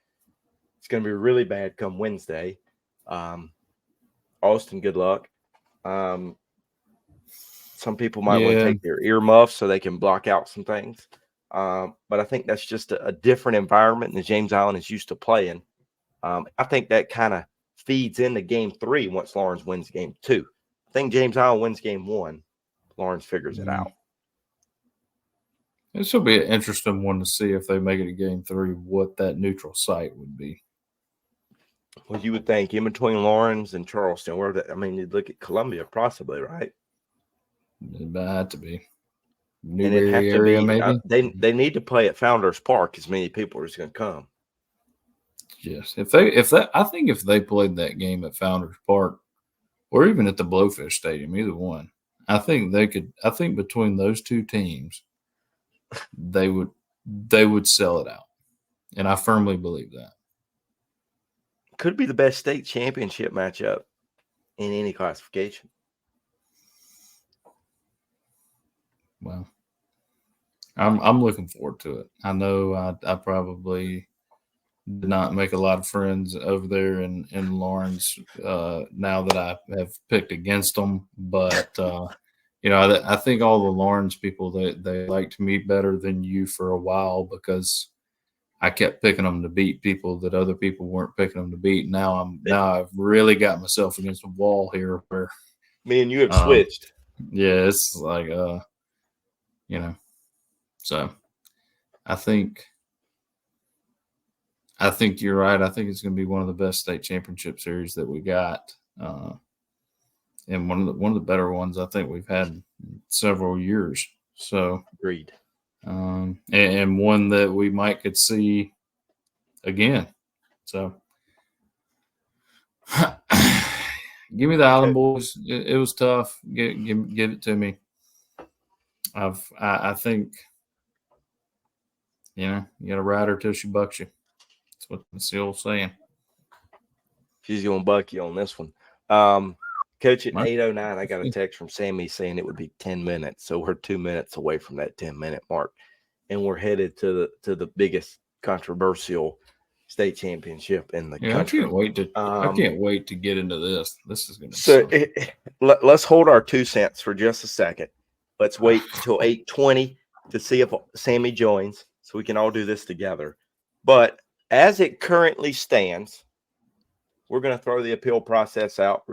S2: It's going to be really bad come Wednesday. Austin, good luck. Some people might want to take their earmuffs so they can block out some things. But I think that's just a different environment than James Island is used to playing. I think that kind of feeds into game 3 once Lawrence wins game 2. I think James Island wins game 1. Lawrence figures it out.
S3: This will be an interesting one to see if they make it to game 3, what that neutral site would be.
S2: Well, you would think in between Lawrence and Charleston, you'd look at Columbia possibly, right?
S3: It had to be.
S2: And it'd have to be, maybe? They need to play at Founders Park as many people are going to come.
S3: Yes. I think if they played that game at Founders Park or even at the Blowfish Stadium, either one, I think between those two teams, they would sell it out. And I firmly believe that.
S2: Could be the best state championship matchup in any classification.
S3: Well, I'm looking forward to it. I know I probably did not make a lot of friends over there in Lawrence now that I have picked against them, but I think all the Lawrence people they liked me better than you for a while because I kept picking them to beat people that other people weren't picking them to beat. Now I've really got myself against a wall here where
S2: me and you have switched.
S3: Yeah, it's like so I think you're right. I think it's going to be one of the best state championship series that we got, and one of the better ones I think we've had in several years. So
S2: agreed.
S3: And one that we could see again. So give me the Island Boys. It was tough. Give it to me. I think you got to ride her till she bucks you. That's what the old saying.
S2: She's going to buck you on this one. Coach, at 8:09, I got a text from Sammy saying it would be 10 minutes. So we're 2 minutes away from that 10-minute mark. And we're headed to the biggest controversial state championship in the country.
S3: I can't wait to get into this. This is going to
S2: so let's hold our 2 cents for just a second. Let's wait until 8:20 to see if Sammy joins so we can all do this together. But as it currently stands, we're going to throw the appeal process out.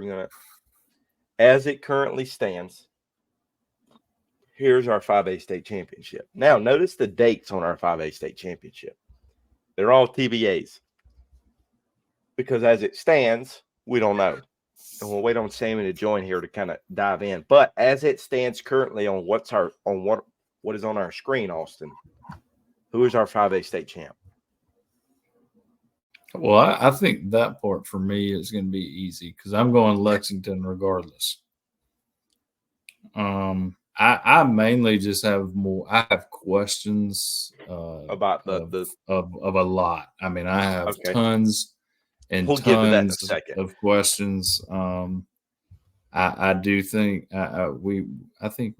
S2: As it currently stands, here's our 5A state championship. Now, notice the dates on our 5A state championship. They're all TBAs. Because as it stands, we don't know. And we'll wait on Sammy to join here to kind of dive in. But as it stands currently on what is on our screen, Austin, who is our 5A state champ?
S3: Well, I think that part for me is going to be easy because I'm going Lexington regardless. I mainly just have more. I have questions
S2: about the
S3: of a lot. I mean, I have tons and
S2: we'll
S3: tons of questions. I do think I think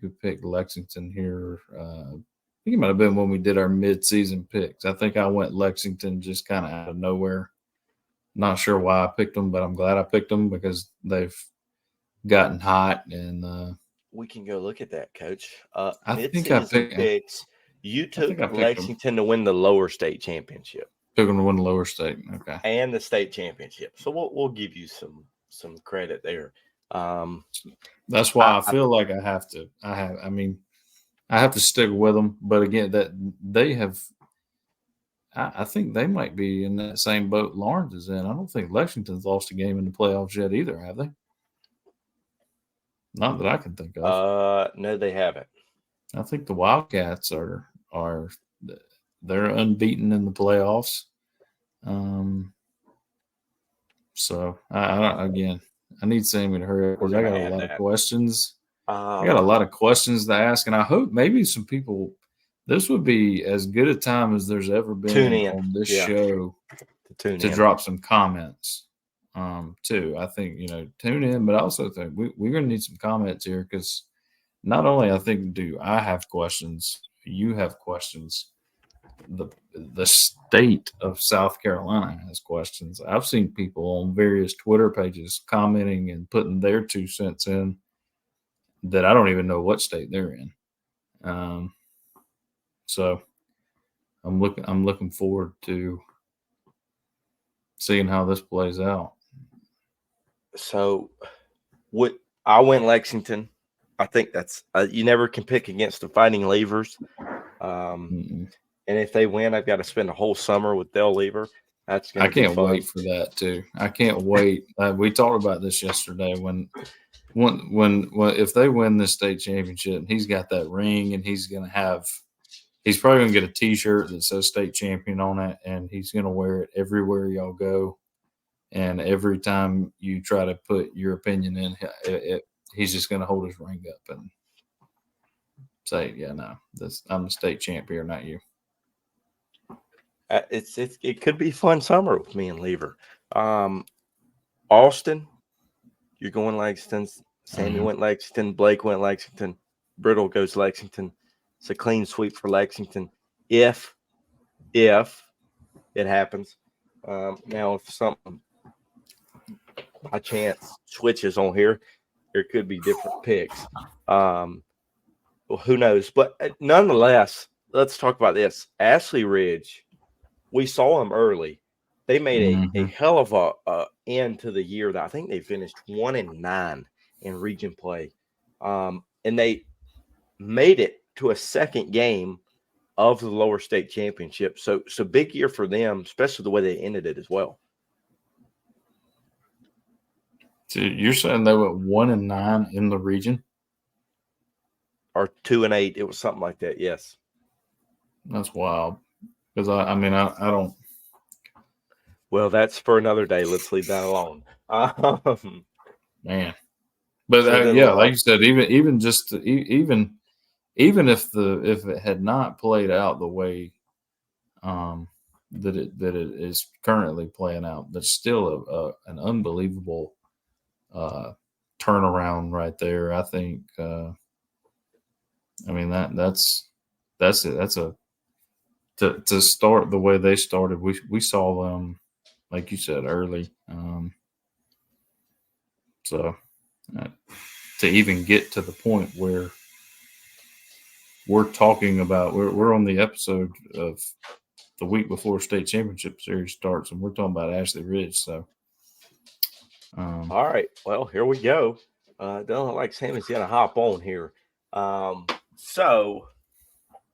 S3: we picked Lexington here. I think it might have been when we did our mid-season picks. I think I went Lexington just kind of out of nowhere. Not sure why I picked them, but I'm glad I picked them because they've gotten hot. And
S2: we can go look at that, Coach.
S3: I think I picked
S2: picks. You took Lexington to win the lower state championship.
S3: Took them to win the lower state, okay,
S2: and the state championship. So we'll give you some credit there.
S3: That's why I feel like I have to. I have to stick with them, but again, that they have. I think they might be in that same boat Lawrence is in. I don't think Lexington's lost a game in the playoffs yet either, have they? Not that I can think
S2: of. No, they haven't.
S3: I think the Wildcats are they're unbeaten in the playoffs. So I need Sammy to hurry up because I got a lot of questions. I got a lot of questions to ask, and I hope maybe some people this would be as good a time as there's ever been
S2: Tune in.
S3: on this
S2: Yeah.
S3: show
S2: Tune
S3: to
S2: in.
S3: drop some comments too. I think, tune in, but I also think we're going to need some comments here because not only I think do I have questions, you have questions. The state of South Carolina has questions. I've seen people on various Twitter pages commenting and putting their 2 cents in that I don't even know what state they're in. So I'm looking forward to seeing how this plays out.
S2: So, I went Lexington. I think that's you never can pick against the Fighting Leavers. And if they win, I've got to spend a whole summer with Dale Lever. That's going to be fun.
S3: I can't wait for that too. I can't wait. We talked about this yesterday when if they win this state championship, he's got that ring and he's probably going to get a T-shirt that says state champion on it, and he's going to wear it everywhere y'all go. And every time you try to put your opinion in, he's just going to hold his ring up and say, "Yeah, no, I'm the state champ here, not you."
S2: It could be a fun summer with me and Lever. Austin, you're going Lexington. Sammy went Lexington. Blake went Lexington. Brittle goes Lexington. It's a clean sweep for Lexington if it happens. Now, if something by chance switches on here, there could be different picks. Well, who knows? But nonetheless, let's talk about this. Ashley Ridge, we saw them early. They made a hell of a end to the year. That I think they finished 1-9 in region play, and they made it to a second game of the lower state championship. So big year for them, especially the way they ended it as well.
S3: So you're saying they went 1-9 in the region,
S2: or 2-8? It was something like that. Yes,
S3: that's wild. Because I don't.
S2: Well, that's for another day. Let's leave that alone.
S3: Man, but like you said, even if it had not played out the way that it is currently playing out, that's still an unbelievable turnaround right there. I think. That's it. That's to start the way they started. We saw them, like you said, early. So to even get to the point where we're talking about, we're on the episode of the week before state championship series starts, and we're talking about Ashley Ridge. So,
S2: all right, well, here we go. Don't look like Sammy's gonna hop on here. So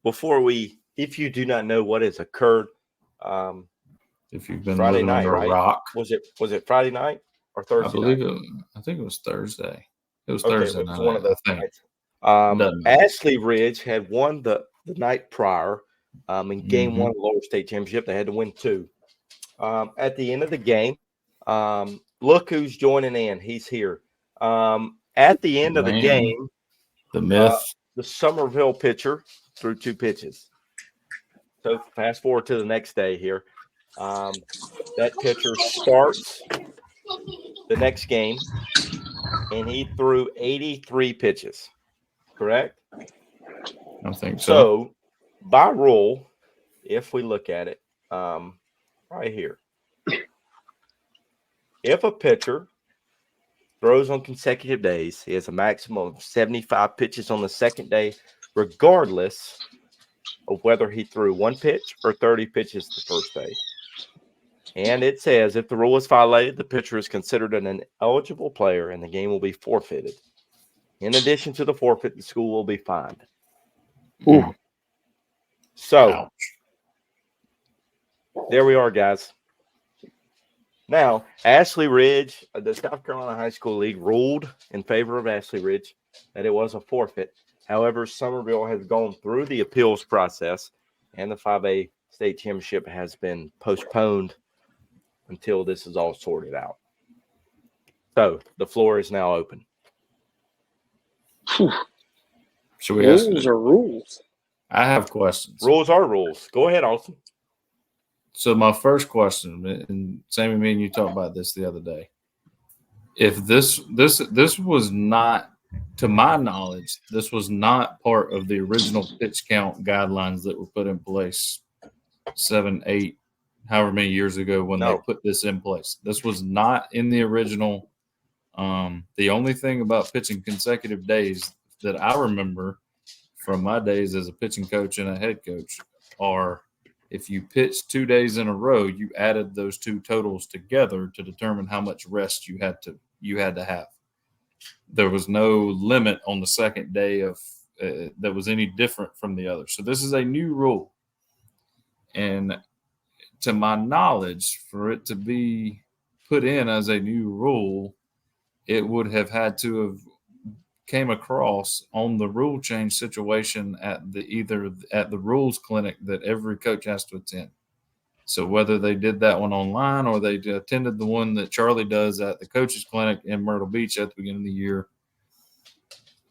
S2: before if you do not know what has occurred,
S3: if you've been
S2: Friday
S3: living
S2: night,
S3: under a rock,
S2: was it Friday night or Thursday?
S3: I think it was Thursday. It was Thursday night.
S2: One of those nights. Ashley Ridge had won the night prior in game one of the lower state championship. They had to win 2. At the end of the game, look who's joining in. He's here. At the end of the game,
S3: the myth,
S2: the Somerville pitcher threw 2 pitches. So fast forward to the next day here. That pitcher starts the next game, and he threw 83 pitches. Correct?
S3: I think so.
S2: So, by rule, if we look at it right here, if a pitcher throws on consecutive days, he has a maximum of 75 pitches on the second day, regardless of whether he threw 1 pitch or 30 pitches the first day. And it says if the rule is violated, the pitcher is considered an ineligible player and the game will be forfeited. In addition to the forfeit, the school will be fined.
S5: Ooh.
S2: So, there we are, guys. Now, Ashley Ridge, the South Carolina High School League ruled in favor of Ashley Ridge that it was a forfeit. However, Somerville has gone through the appeals process, and the 5A state championship has been postponed until this is all sorted out. So, the floor is now open.
S5: Rules are rules.
S3: I have questions.
S2: Rules are rules. Go ahead, Austin.
S3: So my first question, and Sammy, me and you talked about this the other day. If this was not, to my knowledge, this was not part of the original pitch count guidelines that were put in place 7, 8, however many years ago when they put this in place. This was not in the original. The only thing about pitching consecutive days that I remember from my days as a pitching coach and a head coach are if you pitched 2 days in a row, you added those two totals together to determine how much rest you had to have. There was no limit on the second day of that was any different from the other. So this is a new rule. And to my knowledge, for it to be put in as a new rule, it would have had to have came across on the rule change situation at the rules clinic that every coach has to attend. So whether they did that one online or they attended the one that Charlie does at the coaches clinic in Myrtle Beach at the beginning of the year,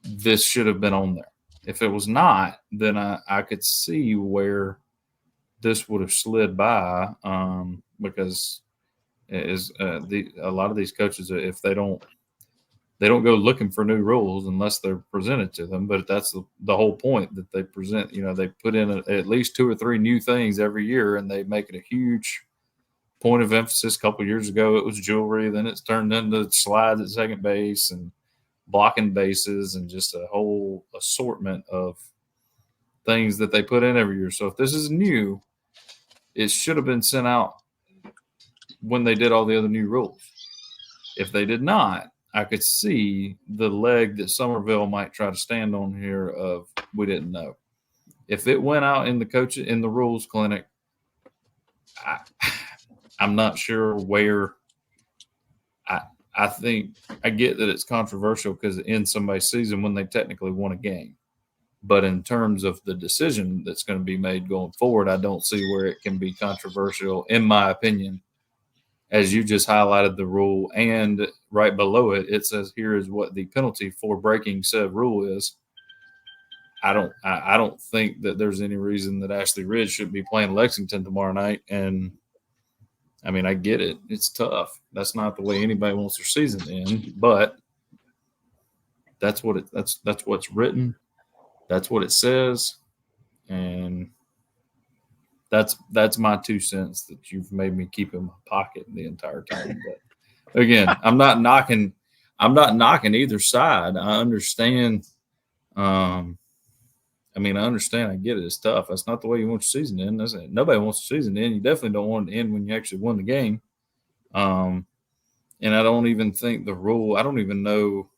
S3: this should have been on there. If it was not, then I could see where this would have slid by because a lot of these coaches, if they don't go looking for new rules unless they're presented to them. But that's the whole point, that they present, they put in at least 2 or 3 new things every year, and they make it a huge point of emphasis. A couple of years ago, it was jewelry. Then it's turned into slides at second base and blocking bases and just a whole assortment of things that they put in every year. So if this is new, it should have been sent out when they did all the other new rules. If they did not, I could see the leg that Somerville might try to stand on here of we didn't know. If it went out in the rules clinic, I'm not sure where. I think I get that it's controversial because it ends somebody's season when they technically won a game. But in terms of the decision that's going to be made going forward, I don't see where it can be controversial, in my opinion. As you just highlighted the rule, and right below it, it says here is what the penalty for breaking said rule is. I don't think that there's any reason that Ashley Ridge should be playing Lexington tomorrow night. And I mean, I get it; it's tough. That's not the way anybody wants their season to end. But that's what's written. That's what it says, and that's my 2 cents that you've made me keep in my pocket the entire time. But again, I'm not knocking either side. I understand. I understand. I get it. It's tough. That's not the way you want your season to end. Nobody wants the season to end. You definitely don't want it to end when you actually won the game. And I don't even think the rule. I don't even know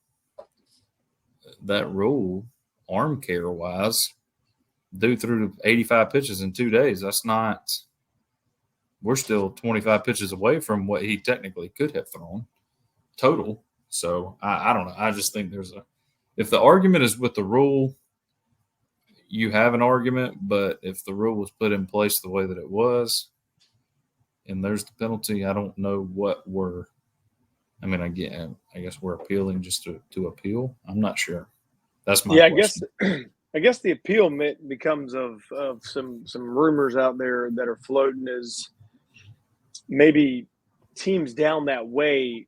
S3: that rule arm care wise. Due through 85 pitches in 2 days. That's not – we're still 25 pitches away from what he technically could have thrown total. So, I don't know. I just think if the argument is with the rule, you have an argument. But if the rule was put in place the way that it was and there's the penalty, I don't know what we're – I guess we're appealing just to appeal. I'm not sure. That's my question.
S5: I guess the appeal becomes of some rumors out there that are floating as maybe teams down that way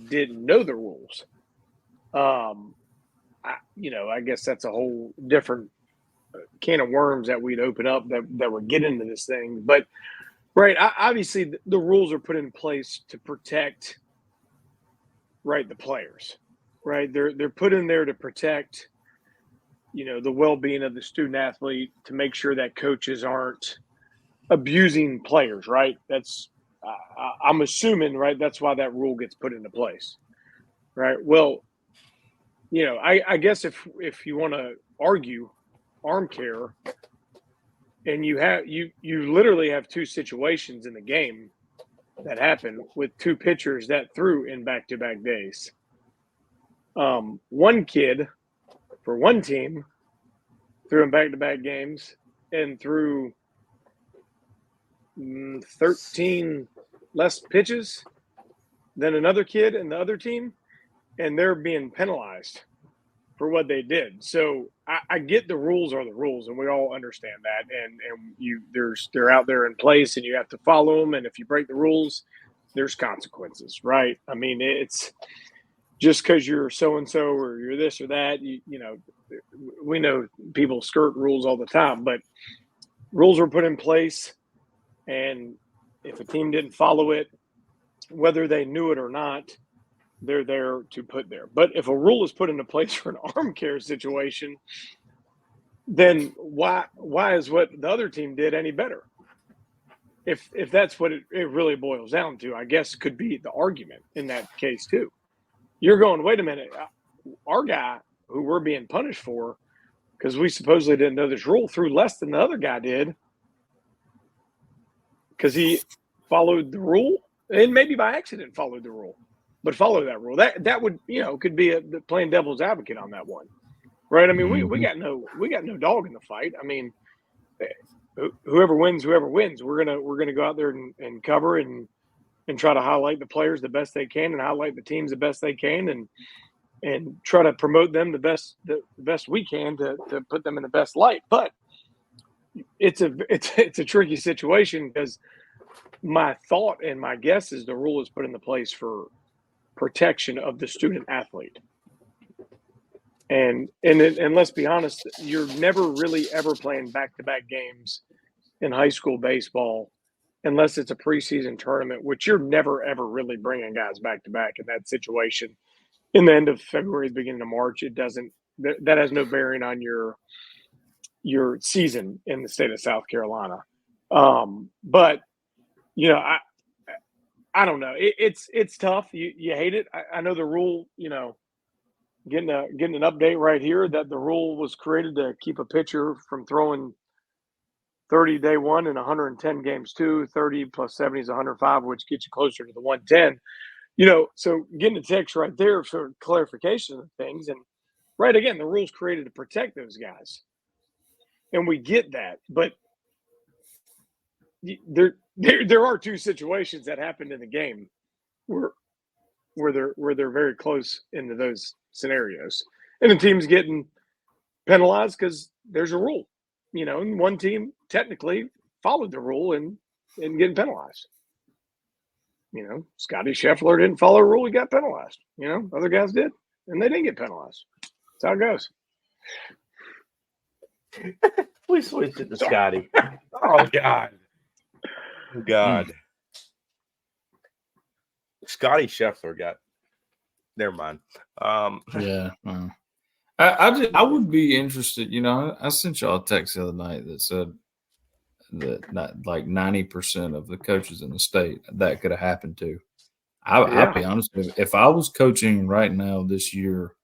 S5: didn't know the rules. I guess that's a whole different can of worms that we'd open up that would get into this thing. But right, obviously the rules are put in place to protect, right, the players. Right, they're put in there to protect, the well-being of the student athlete, to make sure that coaches aren't abusing players, right? That's I'm assuming, right? That's why that rule gets put into place, right? Well, I guess if you want to argue arm care, and you literally have 2 situations in the game that happen with 2 pitchers that threw in back-to-back days. One kid for one team threw in back-to-back games and threw 13 less pitches than another kid in the other team, and they're being penalized for what they did. So I get the rules are the rules, and we all understand that. And they're out there in place, and you have to follow them. And if you break the rules, there's consequences, right? I mean, it's just because you're so and so or you're this or that. You know, we know people skirt rules all the time, but rules were put in place, and if a team didn't follow it, whether they knew it or not, they're there to put there. But if a rule is put into place for an arm care situation, then why is what the other team did any better? If that's what it really boils down to, I guess could be the argument in that case too. You're going, wait a minute, our guy who we're being punished for because we supposedly didn't know this rule threw less than the other guy did because he followed the rule and maybe by accident followed the rule. But follow that rule. That would, you know, could be playing devil's advocate on that one, right? I mean, we got no dog in the fight. I mean, whoever wins. We're gonna go out there and cover and try to highlight the players the best they can and highlight the teams the best they can and try to promote them the best we can to put them in the best light. But it's a tricky situation because my thought and my guess is the rule is put into place for protection of the student athlete. And let's be honest, you're never really ever playing back-to-back games in high school baseball unless it's a preseason tournament, which you're never ever really bringing guys back-to-back in that situation. In the end of February, beginning of March, it doesn't. That has no bearing on your season in the state of South Carolina. But you know, I don't know. It's tough. You hate it. I know the rule, you know, getting an update right here that the rule was created to keep a pitcher from throwing 30 day one and 110 games two, 30 plus 70 is 105, which gets you closer to the 110. You know, so getting a text right there for clarification of things. And right, again, the rule's created to protect those guys. And we get that. But there are two situations that happened in the game where they're very close into those scenarios, and the team's getting penalized because there's a rule, you know, and one team technically followed the rule and getting penalized. You know, Scotty Scheffler didn't follow a rule; he got penalized. You know, other guys did, and they didn't get penalized. That's how it goes.
S2: We switched it to Scotty.
S4: Oh God. God.
S2: Scotty Scheffler got. Never mind.
S3: Yeah. I would be interested. You know, I sent y'all a text the other night that said that not like 90% of the coaches in the state that could have happened to. I'll be honest with you. If I was coaching right now this year,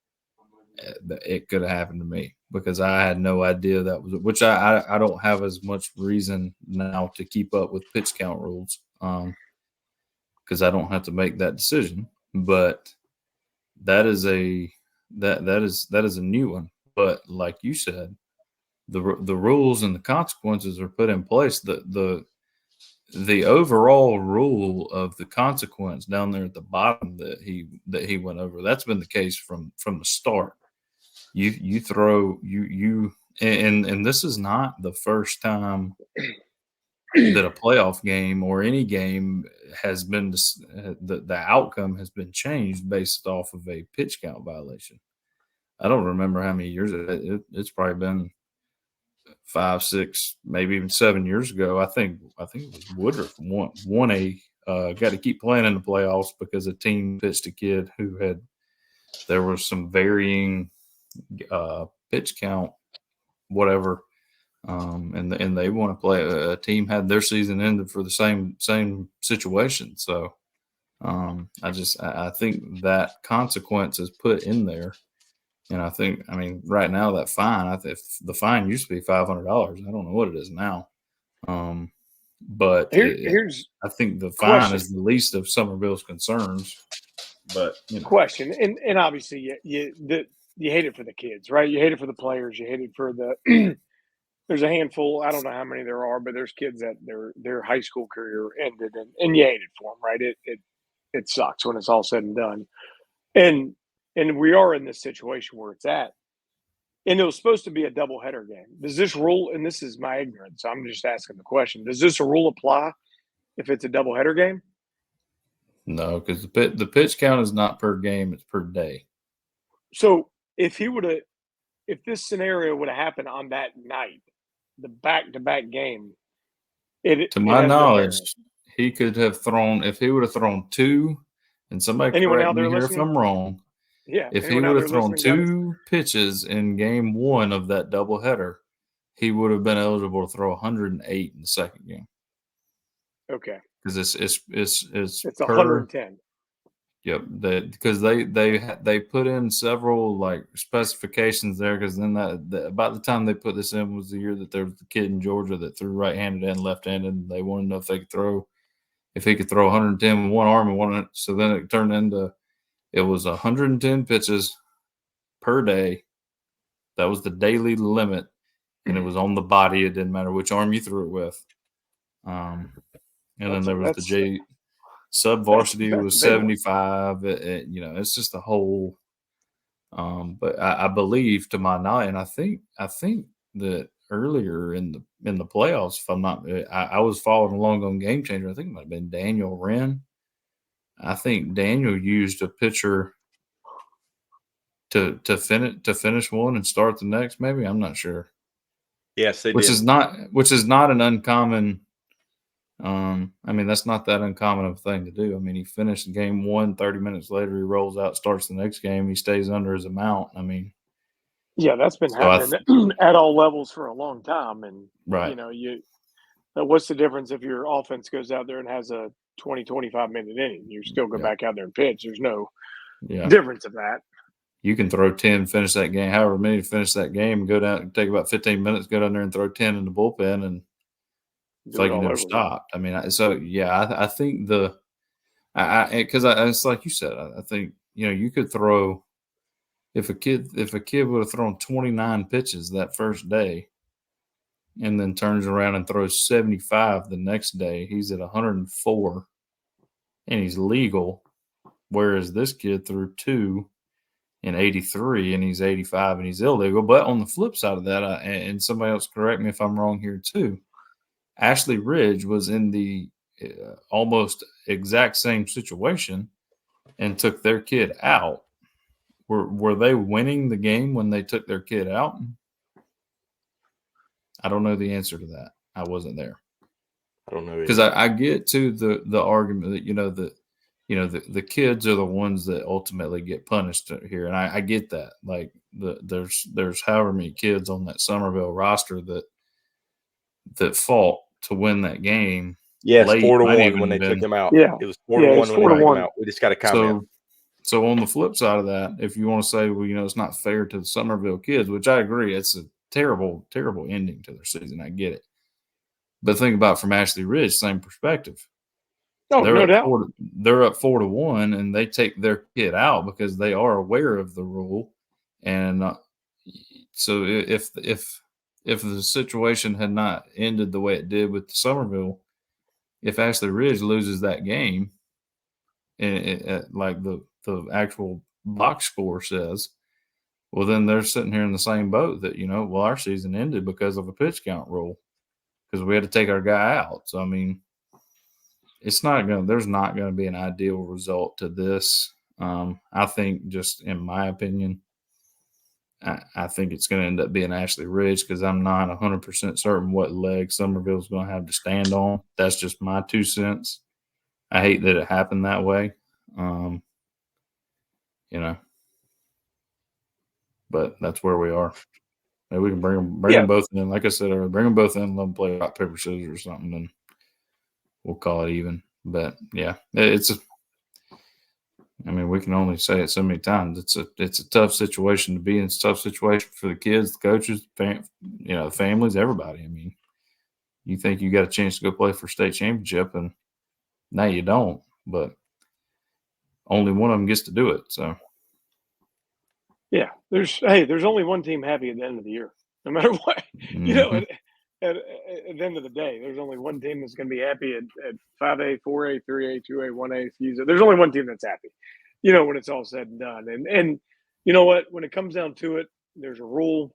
S3: it could have happened to me because I had no idea that was, which I don't have as much reason now to keep up with pitch count rules because I don't have to make that decision. But that is a new one. But like you said, the rules and the consequences are put in place. The overall rule of the consequence down there at the bottom that he went over, that's been the case from the start. You throw and this is not the first time that a playoff game or any game has been the outcome has been changed based off of a pitch count violation. I don't remember how many years it's probably been 5, 6, maybe even 7 years ago. I think it was Woodruff won got to keep playing in the playoffs because a team pitched a kid who there was some varying pitch count, whatever. And they want to play. A team had their season ended for the same situation. So I think that consequence is put in there. And I mean, right now that fine, if the fine used to be $500, I don't know what it is now. But I think the fine is the least of Summerville's concerns. But
S5: question, and obviously you hate it for the kids, right? You hate it for the players. You hate it for the. There's a handful. I don't know how many there are, but there's kids that their high school career ended, and you hate it for them, right? It sucks when it's all said and done, and we are in this situation where it's at. And it was supposed to be a doubleheader game. Does this rule, and this is my ignorance, so I'm just asking the question, does this rule apply if it's a doubleheader game?
S3: No, because the pitch count is not per game; it's per day.
S5: So if this scenario would have happened on that night, the back-to-back game,
S3: to my knowledge, he could have thrown, if he would have thrown two, and somebody correct me here if I'm wrong.
S5: Yeah,
S3: if he would have thrown two pitches in game one of that doubleheader, he would have been eligible to throw 108 in the second game.
S5: Okay.
S3: Because it's
S5: 110.
S3: Yep, because they put in several like specifications there. Because then about the time they put this in was the year that there was the kid in Georgia that threw right-handed and left-handed. And they wanted to know if he could throw 110 with one arm and one. So then it turned into it was 110 pitches per day. That was the daily limit, and it was on the body. It didn't matter which arm you threw it with. And then there was the J. Sub varsity was 75. It's just a whole. But I believe, to my knowledge, and I think that earlier in the playoffs, if I'm not, I was following along on Game Changer. I think it might have been Daniel Wren. I think Daniel used a pitcher to finish one and start the next. Maybe, I'm not sure.
S2: Yes,
S3: which is not an uncommon. That's not that uncommon of a thing to do. I mean, he finished game one, 30 minutes later, he rolls out, starts the next game. He stays under his amount.
S5: Yeah, that's been happening at all levels for a long time. And,
S3: right.
S5: What's the difference if your offense goes out there and has a 20, 25-minute inning? You still go back out there and pitch. There's no difference of that.
S3: You can throw 10, finish that game, however many to finish that game, and go down and take about 15 minutes, go down there and throw 10 in the bullpen, and it's like you never stopped. I think because it's like you said, I think, you could throw, if a kid would have thrown 29 pitches that first day and then turns around and throws 75 the next day, he's at 104 and he's legal. Whereas this kid threw 2 in 83 and he's 85 and he's illegal. But on the flip side of that, and somebody else correct me if I'm wrong here too, Ashley Ridge was in the almost exact same situation and took their kid out. Were they winning the game when they took their kid out? I don't know the answer to that. I wasn't there.
S2: I don't know,
S3: because I get to the argument that the kids are the ones that ultimately get punished here, and I get that. Like there's however many kids on that Summerville roster that fought to win that game.
S2: Yes, 4-1 when they took him out.
S5: Yeah,
S2: it was 4-1 when they took him out. We just got a comment.
S3: So on the flip side of that, if you want to say, well, it's not fair to the Summerville kids, which I agree, it's a terrible, terrible ending to their season. I get it. But think about from Ashley Ridge, same perspective.
S5: Oh, no doubt.
S3: They're up 4-1, and they take their kid out because they are aware of the rule. And so if the situation had not ended the way it did with Summerville, if Ashley Ridge loses that game, and like the actual box score says, well, then they're sitting here in the same boat that, our season ended because of a pitch count rule because we had to take our guy out. So, there's not going to be an ideal result to this. I think, just in my opinion, I think it's going to end up being Ashley Ridge because I'm not 100% certain what leg Summerville's going to have to stand on. That's just my 2 cents. I hate that it happened that way. But that's where we are. Maybe we can bring them both in. Like I said, or bring them both in and let them play rock, paper, scissors or something, and we'll call it even. But yeah, we can only say it so many times. It's a tough situation to be in. It's a tough situation for the kids, the coaches, the families, everybody. You think you got a chance to go play for state championship, and now you don't. But only one of them gets to do it. So.
S5: Yeah, there's only one team happy at the end of the year, no matter what.
S3: Mm-hmm.
S5: At the end of the day, there's only one team that's going to be happy at 5A, 4A, 3A, 2A, 1A season. There's only one team that's happy, when it's all said and done. And you know what? When it comes down to it, there's a rule.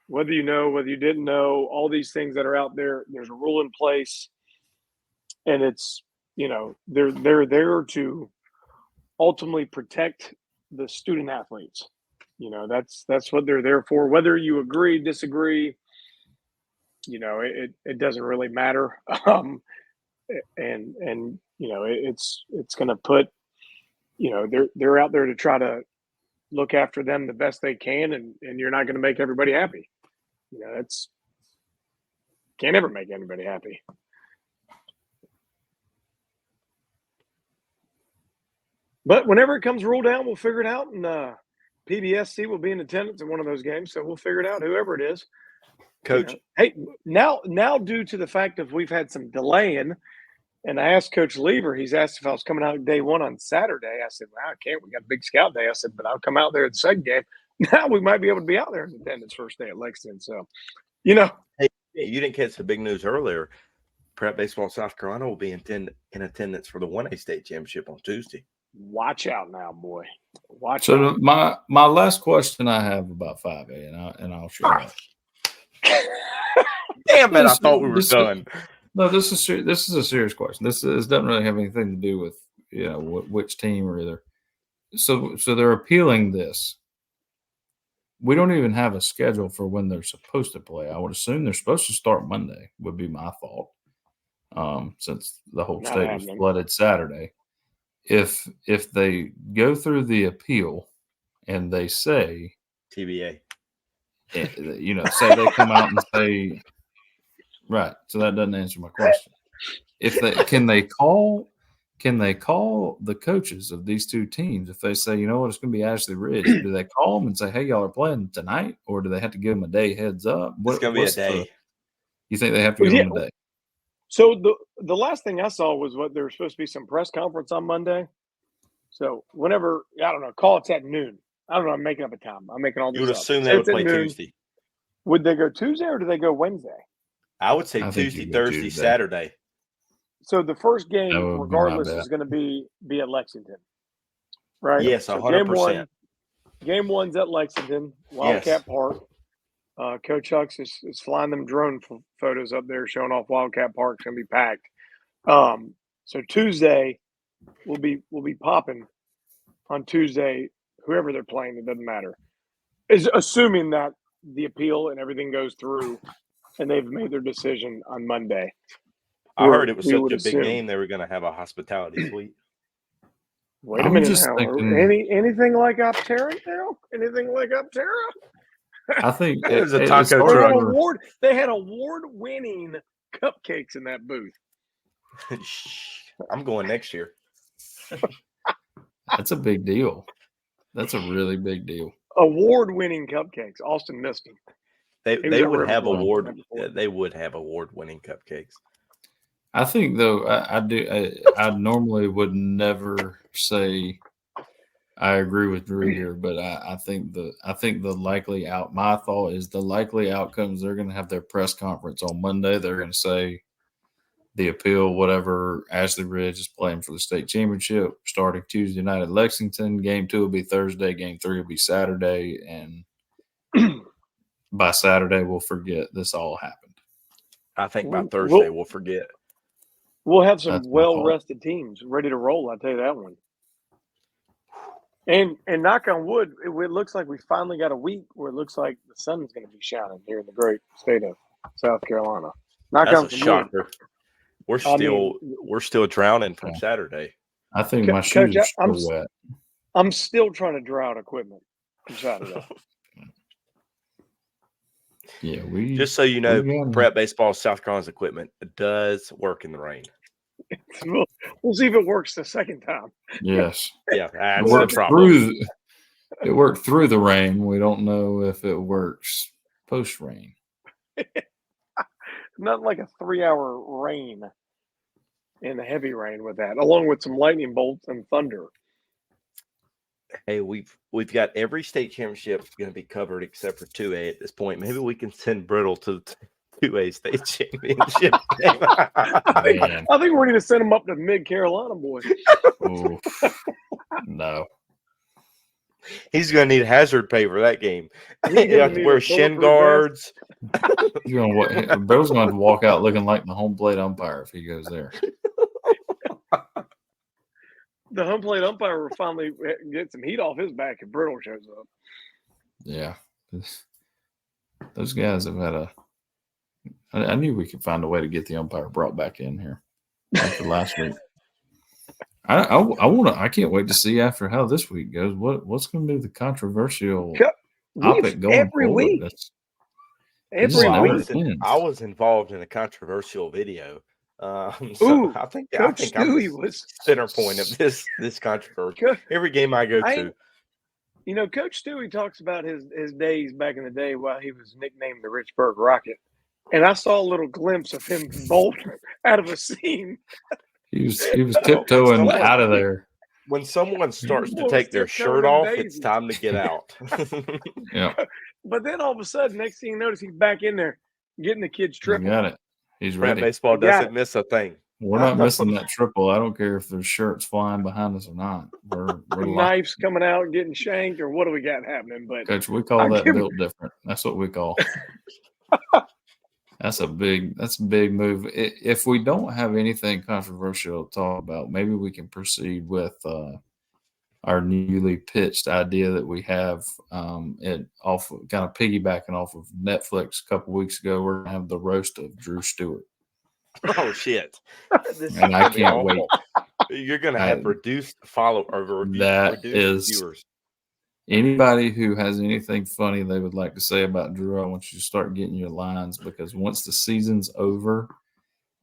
S5: Whether you know, whether you didn't know, all these things that are out there, there's a rule in place, and it's they're there to ultimately protect the student athletes. That's what they're there for. Whether you agree, disagree, it doesn't really matter. And it's going to put, they're out there to try to look after them the best they can, and you're not going to make everybody happy. It's can't ever make anybody happy. But whenever it comes ruled out, we'll figure it out, and PBSC will be in attendance in one of those games, so we'll figure it out, whoever it is.
S2: Coach.
S5: Hey, now due to the fact that we've had some delaying, and I asked Coach Lever, he's asked if I was coming out day one on Saturday. I said, well, I can't. We got a big scout day. I said, but I'll come out there at the second game. Now we might be able to be out there in attendance first day at Lexington. So,
S2: Hey, you didn't catch the big news earlier. Prep Baseball South Carolina will be in attendance for the 1A state championship on Tuesday.
S5: Watch out now, boy. Watch
S3: So
S5: out.
S3: my last question I have about 5A, and I'll shut up.
S2: Damn it! I thought we were done.
S3: No, this is a serious question. This doesn't really have anything to do with which team or either. So they're appealing this. We don't even have a schedule for when they're supposed to play. I would assume they're supposed to start Monday. Would be my thought. Since the whole
S5: Not
S3: state was
S5: happening.
S3: flooded Saturday, if they go through the appeal and they say
S2: TBA.
S3: say they come out and say, right. So that doesn't answer my question. If they can they call the coaches of these two teams if they say, it's going to be Ashley Ridge? Do they call them and say, hey, y'all are playing tonight, or do they have to give them a day heads up?
S2: It's going to be a day.
S3: You think they have to give them a day?
S5: So the last thing I saw was there was supposed to be some press conference on Monday. So whenever, I don't know, call it's at noon. I don't know. I'm making up a time. I'm making all this
S2: You would
S5: up.
S2: assume
S5: Say
S2: they would
S5: it's at
S2: play
S5: noon.
S2: Tuesday.
S5: Would they go Tuesday or do they go Wednesday?
S2: I would say
S3: I think
S2: Tuesday,
S3: you go
S2: Thursday,
S3: Tuesday.
S2: Saturday.
S5: So the first game,
S3: That would be my
S5: regardless,
S3: bet.
S5: is going to be at Lexington, right?
S2: Yes,
S5: So
S2: 100%.
S5: Game one's at Lexington, Wildcat Park. Coach Hucks is flying them drone photos up there showing off Wildcat Park. It's going to be packed. So Tuesday will be popping on Tuesday. Whoever they're playing, it doesn't matter. Is assuming that the appeal and everything goes through, and they've made their decision on Monday.
S2: I heard it was
S5: We
S2: such
S5: would
S2: a big
S5: assume.
S2: game they were going to have a hospitality suite.
S5: Wait a
S3: I'm
S5: minute
S3: just
S5: now.
S3: thinking-
S5: Anything like Optera now? Anything like Optera?
S3: I think
S2: There's a
S3: it's
S2: taco
S3: hard
S2: truck.
S3: to-
S5: They had award-winning cupcakes in that booth.
S2: I'm going next year.
S3: That's a big deal. That's a really big deal.
S5: Award-winning cupcakes. Austin missed them.
S2: They
S5: was at
S2: would have
S5: Riverfront.
S2: they would have award-winning cupcakes.
S3: I think though I normally would never say I agree with Drew here, but I think the likely my thought is the likely outcomes, they're going to have their press conference on Monday. They're going to say the appeal, whatever, Ashley Ridge is playing for the state championship starting Tuesday night at Lexington. Game 2 will be Thursday. Game 3 will be Saturday. And by Saturday, we'll forget this all happened.
S2: I think by
S5: We'll-
S2: Thursday we'll forget.
S5: We'll have some
S3: That's my thought.
S5: well-rested teams ready to roll. I'll tell you that one. And knock on wood, it looks like we finally got a week where it looks like the sun's going to be shining here in the great state of South Carolina. Knock
S2: That's
S5: on
S2: a
S5: some wood.
S2: shocker. We're
S5: I mean-
S2: still drowning from
S3: Yeah.
S2: Saturday.
S3: I think
S5: Co-
S3: my
S5: Coach,
S3: shoes are
S5: I'm
S3: still wet.
S5: I'm still trying to dry out equipment from Saturday.
S3: Yeah, we
S2: Just so you know,
S3: we got 'em.
S2: Prep Baseball South Carolina's equipment does work in the rain.
S5: We'll see if it works the second time.
S3: Yes.
S2: Yeah,
S3: It
S2: that's the
S3: worked
S2: problem.
S3: through the rain. We don't know if it works post rain.
S5: Not like a 3-hour rain and a heavy rain with that, along with some lightning bolts and thunder.
S2: Hey, we've got every state championship going to be covered except for 2A at this point. Maybe we can send Brittle to the 2A state championship game.
S3: Man.
S5: I think we're going to send them up to Mid Carolina, boys.
S3: Ooh. No.
S2: He's going to need hazard pay for that game.
S5: He's
S2: You
S5: gonna
S2: have to
S5: need
S2: wear
S5: a
S2: shin
S5: bulletproof
S2: guards.
S3: Bill's going to walk out looking like the home plate umpire if he goes there.
S5: The home plate umpire will finally get some heat off his back if Brittle shows up.
S3: Yeah. Those guys have had I knew we could find a way to get the umpire brought back in here after last week. I can't wait to see after how this week goes. What's going to be the controversial topic going
S5: every
S3: forward?
S5: week.
S3: Every
S5: week.
S2: I was involved in a controversial video. I think
S5: Stewie
S2: I'm
S5: was
S2: center point of this controversy. Every game I go to.
S5: You know, Coach Stewie talks about his days back in the day while he was nicknamed the Richburg Rocket. And I saw a little glimpse of him bolt out of a seam.
S3: He was tiptoeing out of there.
S2: When someone starts to take their shirt off, it's time to get out.
S3: Yeah.
S5: But then all of a sudden, next thing you notice, he's back in there getting the kids triple.
S3: He got it. He's
S2: Brett
S3: ready.
S2: Baseball doesn't miss a thing.
S3: We're not missing that triple. I don't care if there's shirts flying behind us or not. We're
S5: knives coming out, getting shanked, or what do we got happening? But
S3: Coach, we call that built different. That's what we call. That's a big move. If we don't have anything controversial to talk about, maybe we can proceed with our newly pitched idea that we have kind of piggybacking off of Netflix a couple weeks ago. We're gonna have the roast of Drew Stewart.
S2: Oh shit!
S3: And I can't wait.
S2: You're gonna have reduced viewers.
S3: Anybody who has anything funny they would like to say about Drew, I want you to start getting your lines, because once the season's over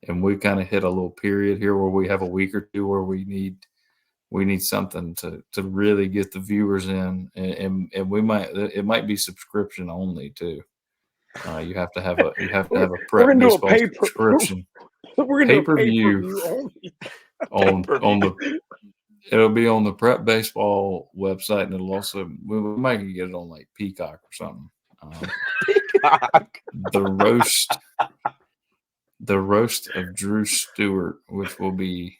S3: and we kind of hit a little period here where we have a week or two where we need something to really get the viewers in, and it might be subscription only too. You have to have a Prep Baseball subscription.
S5: We're going to do a
S3: pay-per-view only. It'll be on the Prep Baseball website, and it'll also we might get it on like Peacock or something.
S2: Peacock.
S3: The roast of Drew Stewart, which it'll be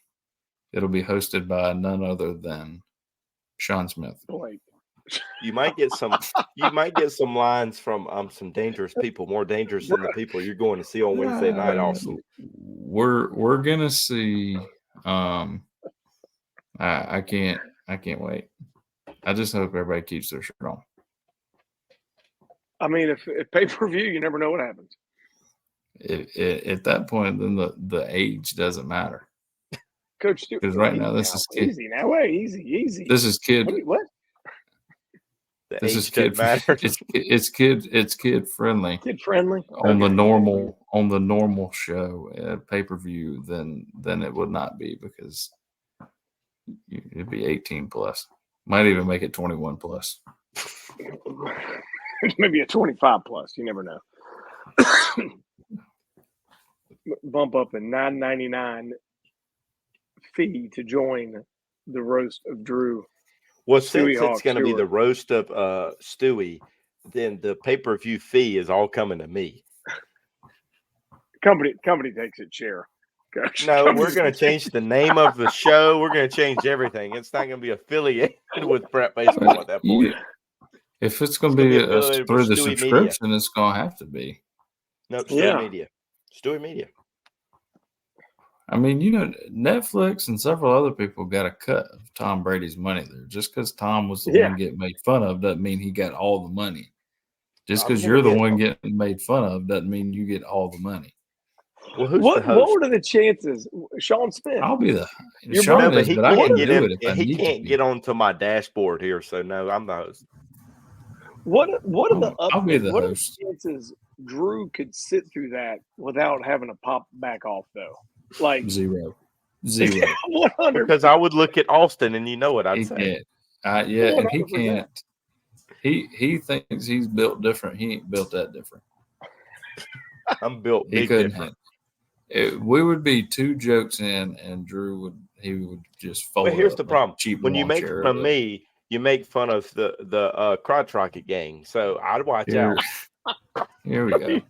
S3: hosted by none other than Sean Smith.
S2: You might get some lines from some dangerous people, more dangerous than the people you're going to see on Wednesday night. Also,
S3: we're gonna see. I can't wait. I just hope everybody keeps their shirt on.
S5: I mean, if pay-per-view, you never know what happens.
S3: At that point, then the age doesn't matter.
S5: Coach Stewart,
S3: because right now this is kid.
S5: Easy now, easy.
S3: This is kid.
S5: What?
S3: This is kid. It's kid friendly.
S5: Kid friendly
S3: on the normal show at pay-per-view. Then it would not be, because it'd be 18 plus. Might even make it 21 plus.
S5: Maybe a 25 plus. You never know. Bump up a $9.99 fee to join the roast of Drew.
S2: Well, since it's going to be the roast of Stewie, then the pay-per-view fee is all coming to me.
S5: Company takes its share. Gosh.
S2: No, we're going to change the name of the show. We're going to change everything. It's not going to be affiliated with Prep Baseball at that point.
S3: If it's going to be through the subscription, it's going to have to be.
S2: No, Stewie Media. Stewie Media.
S3: I mean, Netflix and several other people got a cut of Tom Brady's money there. Just because Tom was the one getting made fun of doesn't mean he got all the money. Just because you're the one getting made fun of doesn't mean you get all the money.
S2: Well, who's the host?
S5: What are the chances? Sean Smith.
S3: I'll be the.
S2: He can't get onto my dashboard here, so no, I'm the host.
S5: What are the
S3: I'll be the host.
S5: Chances Drew could sit through that without having to pop back off though? Like
S3: zero.
S5: 100%.
S2: Because I would look at Austin, and you know what I'd say.
S3: And he can't. He thinks he's built different. He ain't built that different.
S2: I'm built big different.
S3: We would be two jokes in, and Drew would just fold.
S2: But here's the problem: when you make
S3: fun
S2: of me, you make fun of the Crotch Rocket gang. So I'd watch out.
S3: Here we go.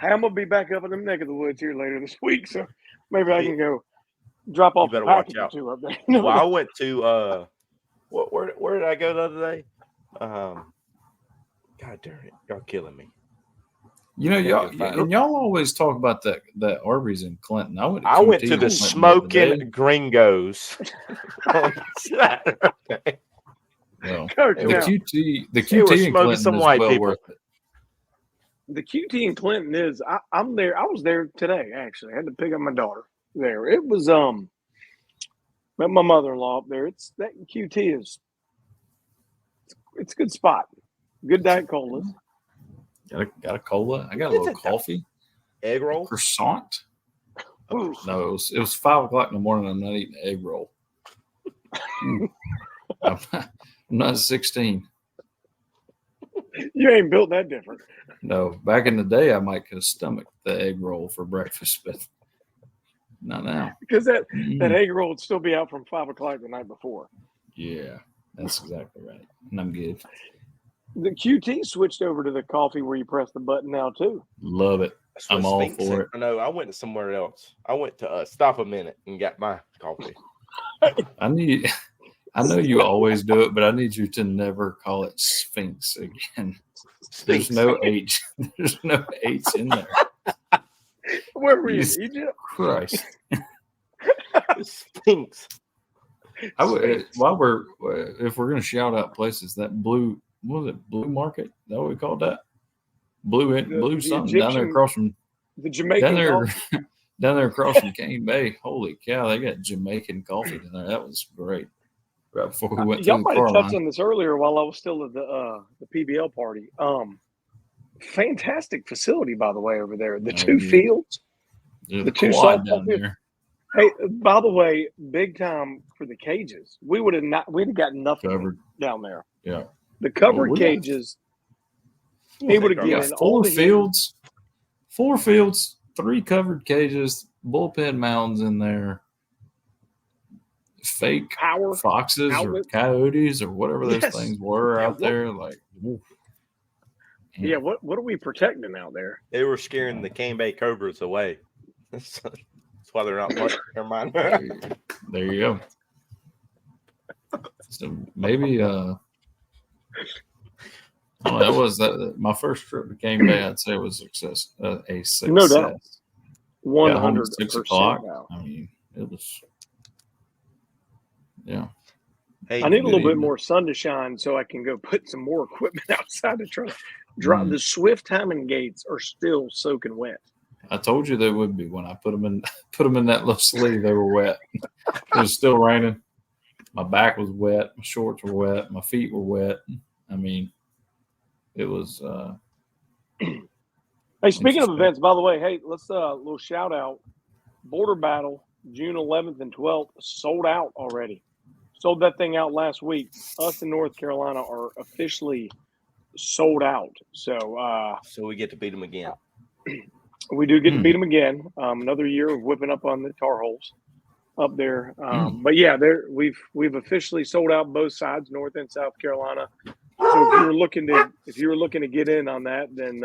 S5: I'm gonna be back up in the neck of the woods here later this week, so maybe I can go drop off.
S2: You better watch out.
S5: up there.
S2: Well, I went to Where did I go the other day? God darn it, y'all killing me.
S3: You know,
S2: Gotta go find it.
S3: y'all always talk about that Arby's in Clinton. I went
S2: I went
S3: QT
S2: to
S3: in
S2: the
S3: Clinton other
S2: Smoking
S3: day.
S2: Gringos on Saturday.
S3: Well,
S5: Coach,
S3: the
S5: now,
S3: QT
S2: They were
S3: in
S2: smoking
S3: Clinton
S2: some
S3: is
S2: white
S3: well
S2: people.
S3: worth it.
S5: the QT in Clinton is. I'm there. I was there today. Actually, I had to pick up my daughter there. It was met my mother-in-law up there. It's that QT is. It's a good spot. Good diet colas.
S3: Got a cola. I got a
S2: It's
S3: little
S2: a-
S3: coffee.
S2: Egg roll.
S3: Croissant.
S5: Ooh.
S3: No, it was 5 o'clock in the morning. I'm not eating an egg roll. I'm not 16.
S5: You ain't built that different.
S3: No, back in the day, I might could have stomached the egg roll for breakfast, but not now.
S5: Because that
S3: Mm.
S5: egg roll would still be out from 5 o'clock the night before.
S3: Yeah, that's exactly right. And I'm good.
S5: The QT switched over to the coffee where you press the button now too.
S3: Love it.
S2: That's what
S3: I'm all
S2: Sphinx
S3: for
S2: said.
S3: it.
S2: No, I went to somewhere else. I went to Stop a Minute and got my coffee.
S3: I know you always do it, but I need you to never call it Sphinx again. There's
S2: Sphinx.
S3: no H. There's no H in there.
S5: Where were you?
S3: Yes.
S5: In Egypt?
S3: Christ.
S2: Sphinx.
S3: I would, if we're gonna shout out places, that blue, what was it, Blue Market? Is that what we called that? Blue
S5: the
S3: something down there
S5: Egyptian-
S3: across from
S5: The Jamaican coffee.
S3: down there across from Cane Bay. Holy cow, they got Jamaican coffee down there. That was great. Right before we went
S5: Y'all
S3: through the
S5: might
S3: car
S5: have touched
S3: line.
S5: on this earlier while I was still at the PBL party. Fantastic facility, by the way, over there. The
S3: Oh,
S5: two
S3: yeah.
S5: fields.
S3: There's
S5: the
S3: a
S5: two
S3: quad
S5: softball
S3: down
S5: fields.
S3: there.
S5: Hey, by the way, big time for the cages. We'd have got nothing
S3: Covered.
S5: down there.
S3: Yeah.
S5: The covered
S3: Oh, we got-
S5: cages, able to
S2: They
S3: We
S5: get
S3: got
S5: in all
S3: four
S5: the heat.
S3: fields, 3 covered cages, bullpen mounds in there, fake
S5: Power.
S3: foxes
S5: outlet.
S3: or coyotes or whatever those
S5: Yes.
S3: things were
S5: Yeah,
S3: out there. Like, oof.
S5: Yeah, what are we protecting out there?
S2: They were scaring the Cane Bay Cobras away. That's why they're not playing. Never mind.
S3: There you go. So maybe oh, that was my first trip to Cane Bay. I'd say was a success.
S5: No doubt.
S3: Got home at
S5: 100%
S3: 6 o'clock.
S5: now.
S3: I mean, it was. Yeah.
S2: Hey,
S5: I need a
S3: good
S5: little bit
S3: evening.
S5: more sun to shine so I can go put some more equipment outside to try to dry.
S3: Mm.
S5: The Swift timing gates are still soaking wet.
S3: I told you they would be when I put them in that little sleeve. They were wet. It was still raining. My back was wet. My shorts were wet. My feet were wet. I mean, it was.
S5: Hey, speaking of
S3: Interesting.
S5: events, by the way, hey, let's little shout out. Border Battle, June 11th and 12th, sold out already. Sold that thing out last week. Us in North Carolina are officially sold out. So
S2: so we get to beat them again.
S5: we do get to beat them again. Another year of whipping up on the Tar Heels up there. But yeah, we've officially sold out both sides, North and South Carolina. So if you were looking to get in on that, then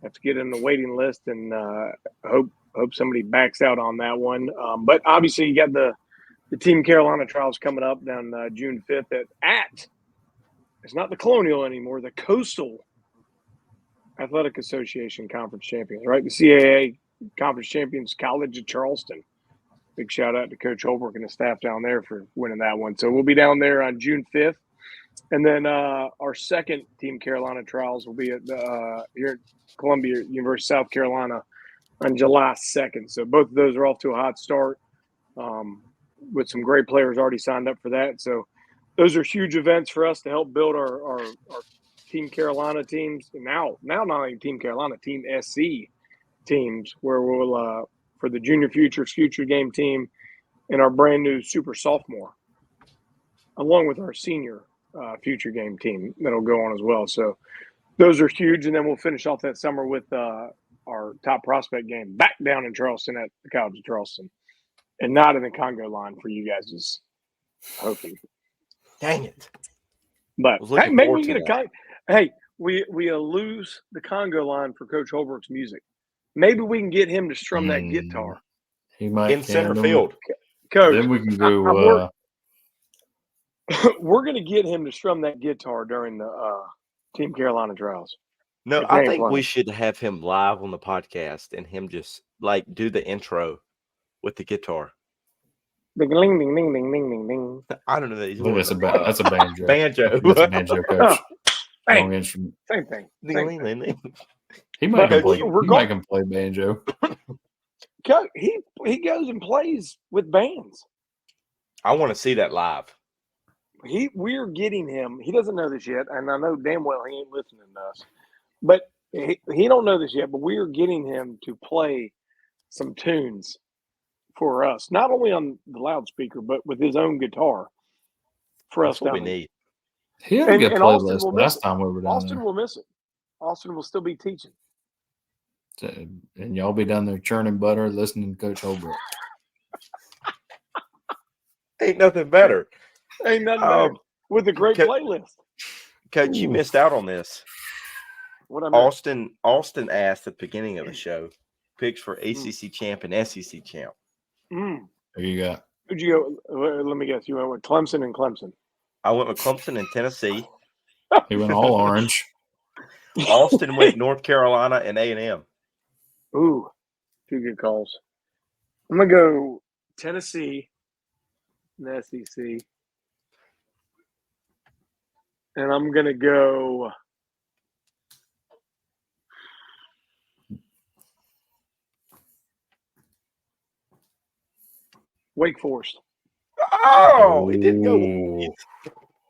S5: have to get in the waiting list and hope somebody backs out on that one. But obviously, you got the Team Carolina trials coming up down June 5th at it's not the Colonial anymore, the Coastal Athletic Association Conference Champions, right? The CAA Conference Champions College of Charleston. Big shout out to Coach Holbrook and the staff down there for winning that one. So we'll be down there on June 5th. And then our second Team Carolina trials will be at here at Columbia University, South Carolina on July 2nd. So both of those are off to a hot start with some great players already signed up for that. So those are huge events for us to help build our Team Carolina teams. And now not only Team Carolina, Team SC teams, where we'll for the Junior Futures Future Game team and our brand new Super Sophomore, along with our senior Future Game team that'll go on as well. So those are huge. And then we'll finish off that summer with our top prospect game back down in Charleston at the College of Charleston and not in the Congo line for you guys is hoping.
S2: Dang it.
S5: But
S2: Was looking
S5: hey, maybe
S2: forward
S5: we
S2: to
S5: get a hey, we lose the Congo line for Coach Holbrook's music. Maybe we can get him to strum that guitar.
S3: He might
S2: In center
S3: can.
S2: field.
S5: Coach,
S3: Then we can
S5: I
S3: go.
S5: work- We're going to get him to strum that guitar during the Team Carolina trials.
S2: No,
S5: If they
S2: I
S5: ain't
S2: think we
S5: playing.
S2: should have him live on the podcast and him just like do the intro with the guitar.
S5: Ding, ding, ding, ding, ding, ding, ding, ding.
S2: I don't know that he's
S3: I think
S2: one
S3: that's
S2: of
S3: a
S2: the,
S3: that's a banjo.
S2: banjo.
S3: That's a banjo coach.
S5: Oh,
S3: Wrong
S5: hey,
S3: instrument.
S5: same thing.
S2: Ding,
S5: Same
S2: ding,
S5: thing.
S2: ding, ding.
S3: He might
S5: But
S3: can play. He
S5: regard-
S3: might can play banjo.
S5: He goes and plays with bands.
S2: I want to see that live.
S5: We're getting him. He doesn't know this yet, and I know damn well he ain't listening to us. But he don't know this yet. But we're getting him to play some tunes for us, not only on the loudspeaker, but with his own guitar for us
S2: That's what we
S5: down there.
S2: need.
S3: He had a good
S5: And Austin
S3: playlist
S5: will miss
S3: last
S5: it.
S3: time we were down
S5: Austin will miss it. Austin will still be teaching.
S3: there. And y'all be down there churning butter, listening to Coach Holbrook.
S2: Ain't nothing better.
S5: Ain't nothing better. With a great
S2: Co-
S5: playlist.
S2: Coach, you
S3: Ooh.
S2: missed out on this.
S5: What I mean,
S2: Austin asked at the beginning of the show picks for ACC champ and SEC champ.
S5: mm,
S3: Who you got?
S5: who'd you go? Let me guess. You went with Clemson and Clemson.
S2: I went with Clemson and Tennessee.
S3: He went all orange.
S2: Austin went North Carolina and A&M.
S5: Ooh, two good calls. I'm gonna go Tennessee, and the SEC, and I'm gonna go. Wake Forest.
S2: Oh, he did go.
S3: Ooh.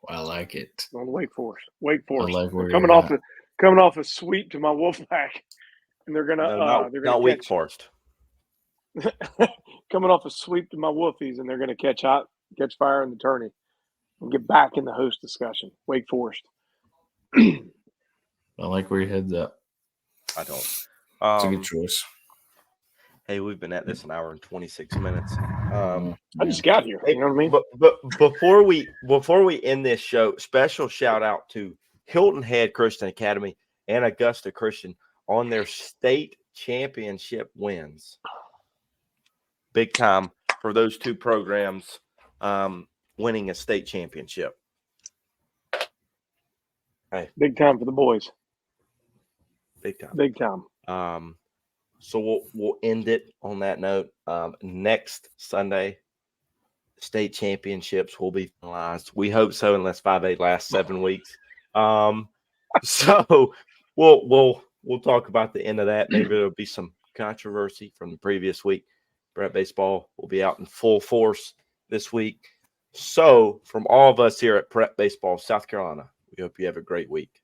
S3: I like it.
S5: On Wake Forest. Wake Forest.
S3: like where
S5: They're coming
S3: you're
S5: off
S3: at.
S5: coming off a sweep to my Wolfpack, and they're gonna
S2: No,
S5: they're gonna
S2: not Wake
S5: catch,
S2: Forest.
S5: coming off a sweep to my Wolfies, and they're gonna catch fire in the tourney, and get back in the host discussion. Wake Forest.
S3: I like where your head's at.
S2: I don't.
S3: It's a good
S2: Um,
S3: choice.
S2: hey, we've been at this an hour and 26 minutes.
S5: I just got here. You know what I mean?
S2: But before we end this show, special shout out to Hilton Head Christian Academy and Augusta Christian on their state championship wins. Big time for those two programs winning a state championship.
S5: Big time for the boys.
S2: Big time.
S5: Big time.
S2: So we'll end it on that note. Next Sunday, state championships will be finalized. We hope so, unless 5A lasts 7 weeks. So we'll talk about the end of that. Maybe there'll be some controversy from the previous week. Prep baseball will be out in full force this week. So from all of us here at Prep Baseball South Carolina, we hope you have a great week.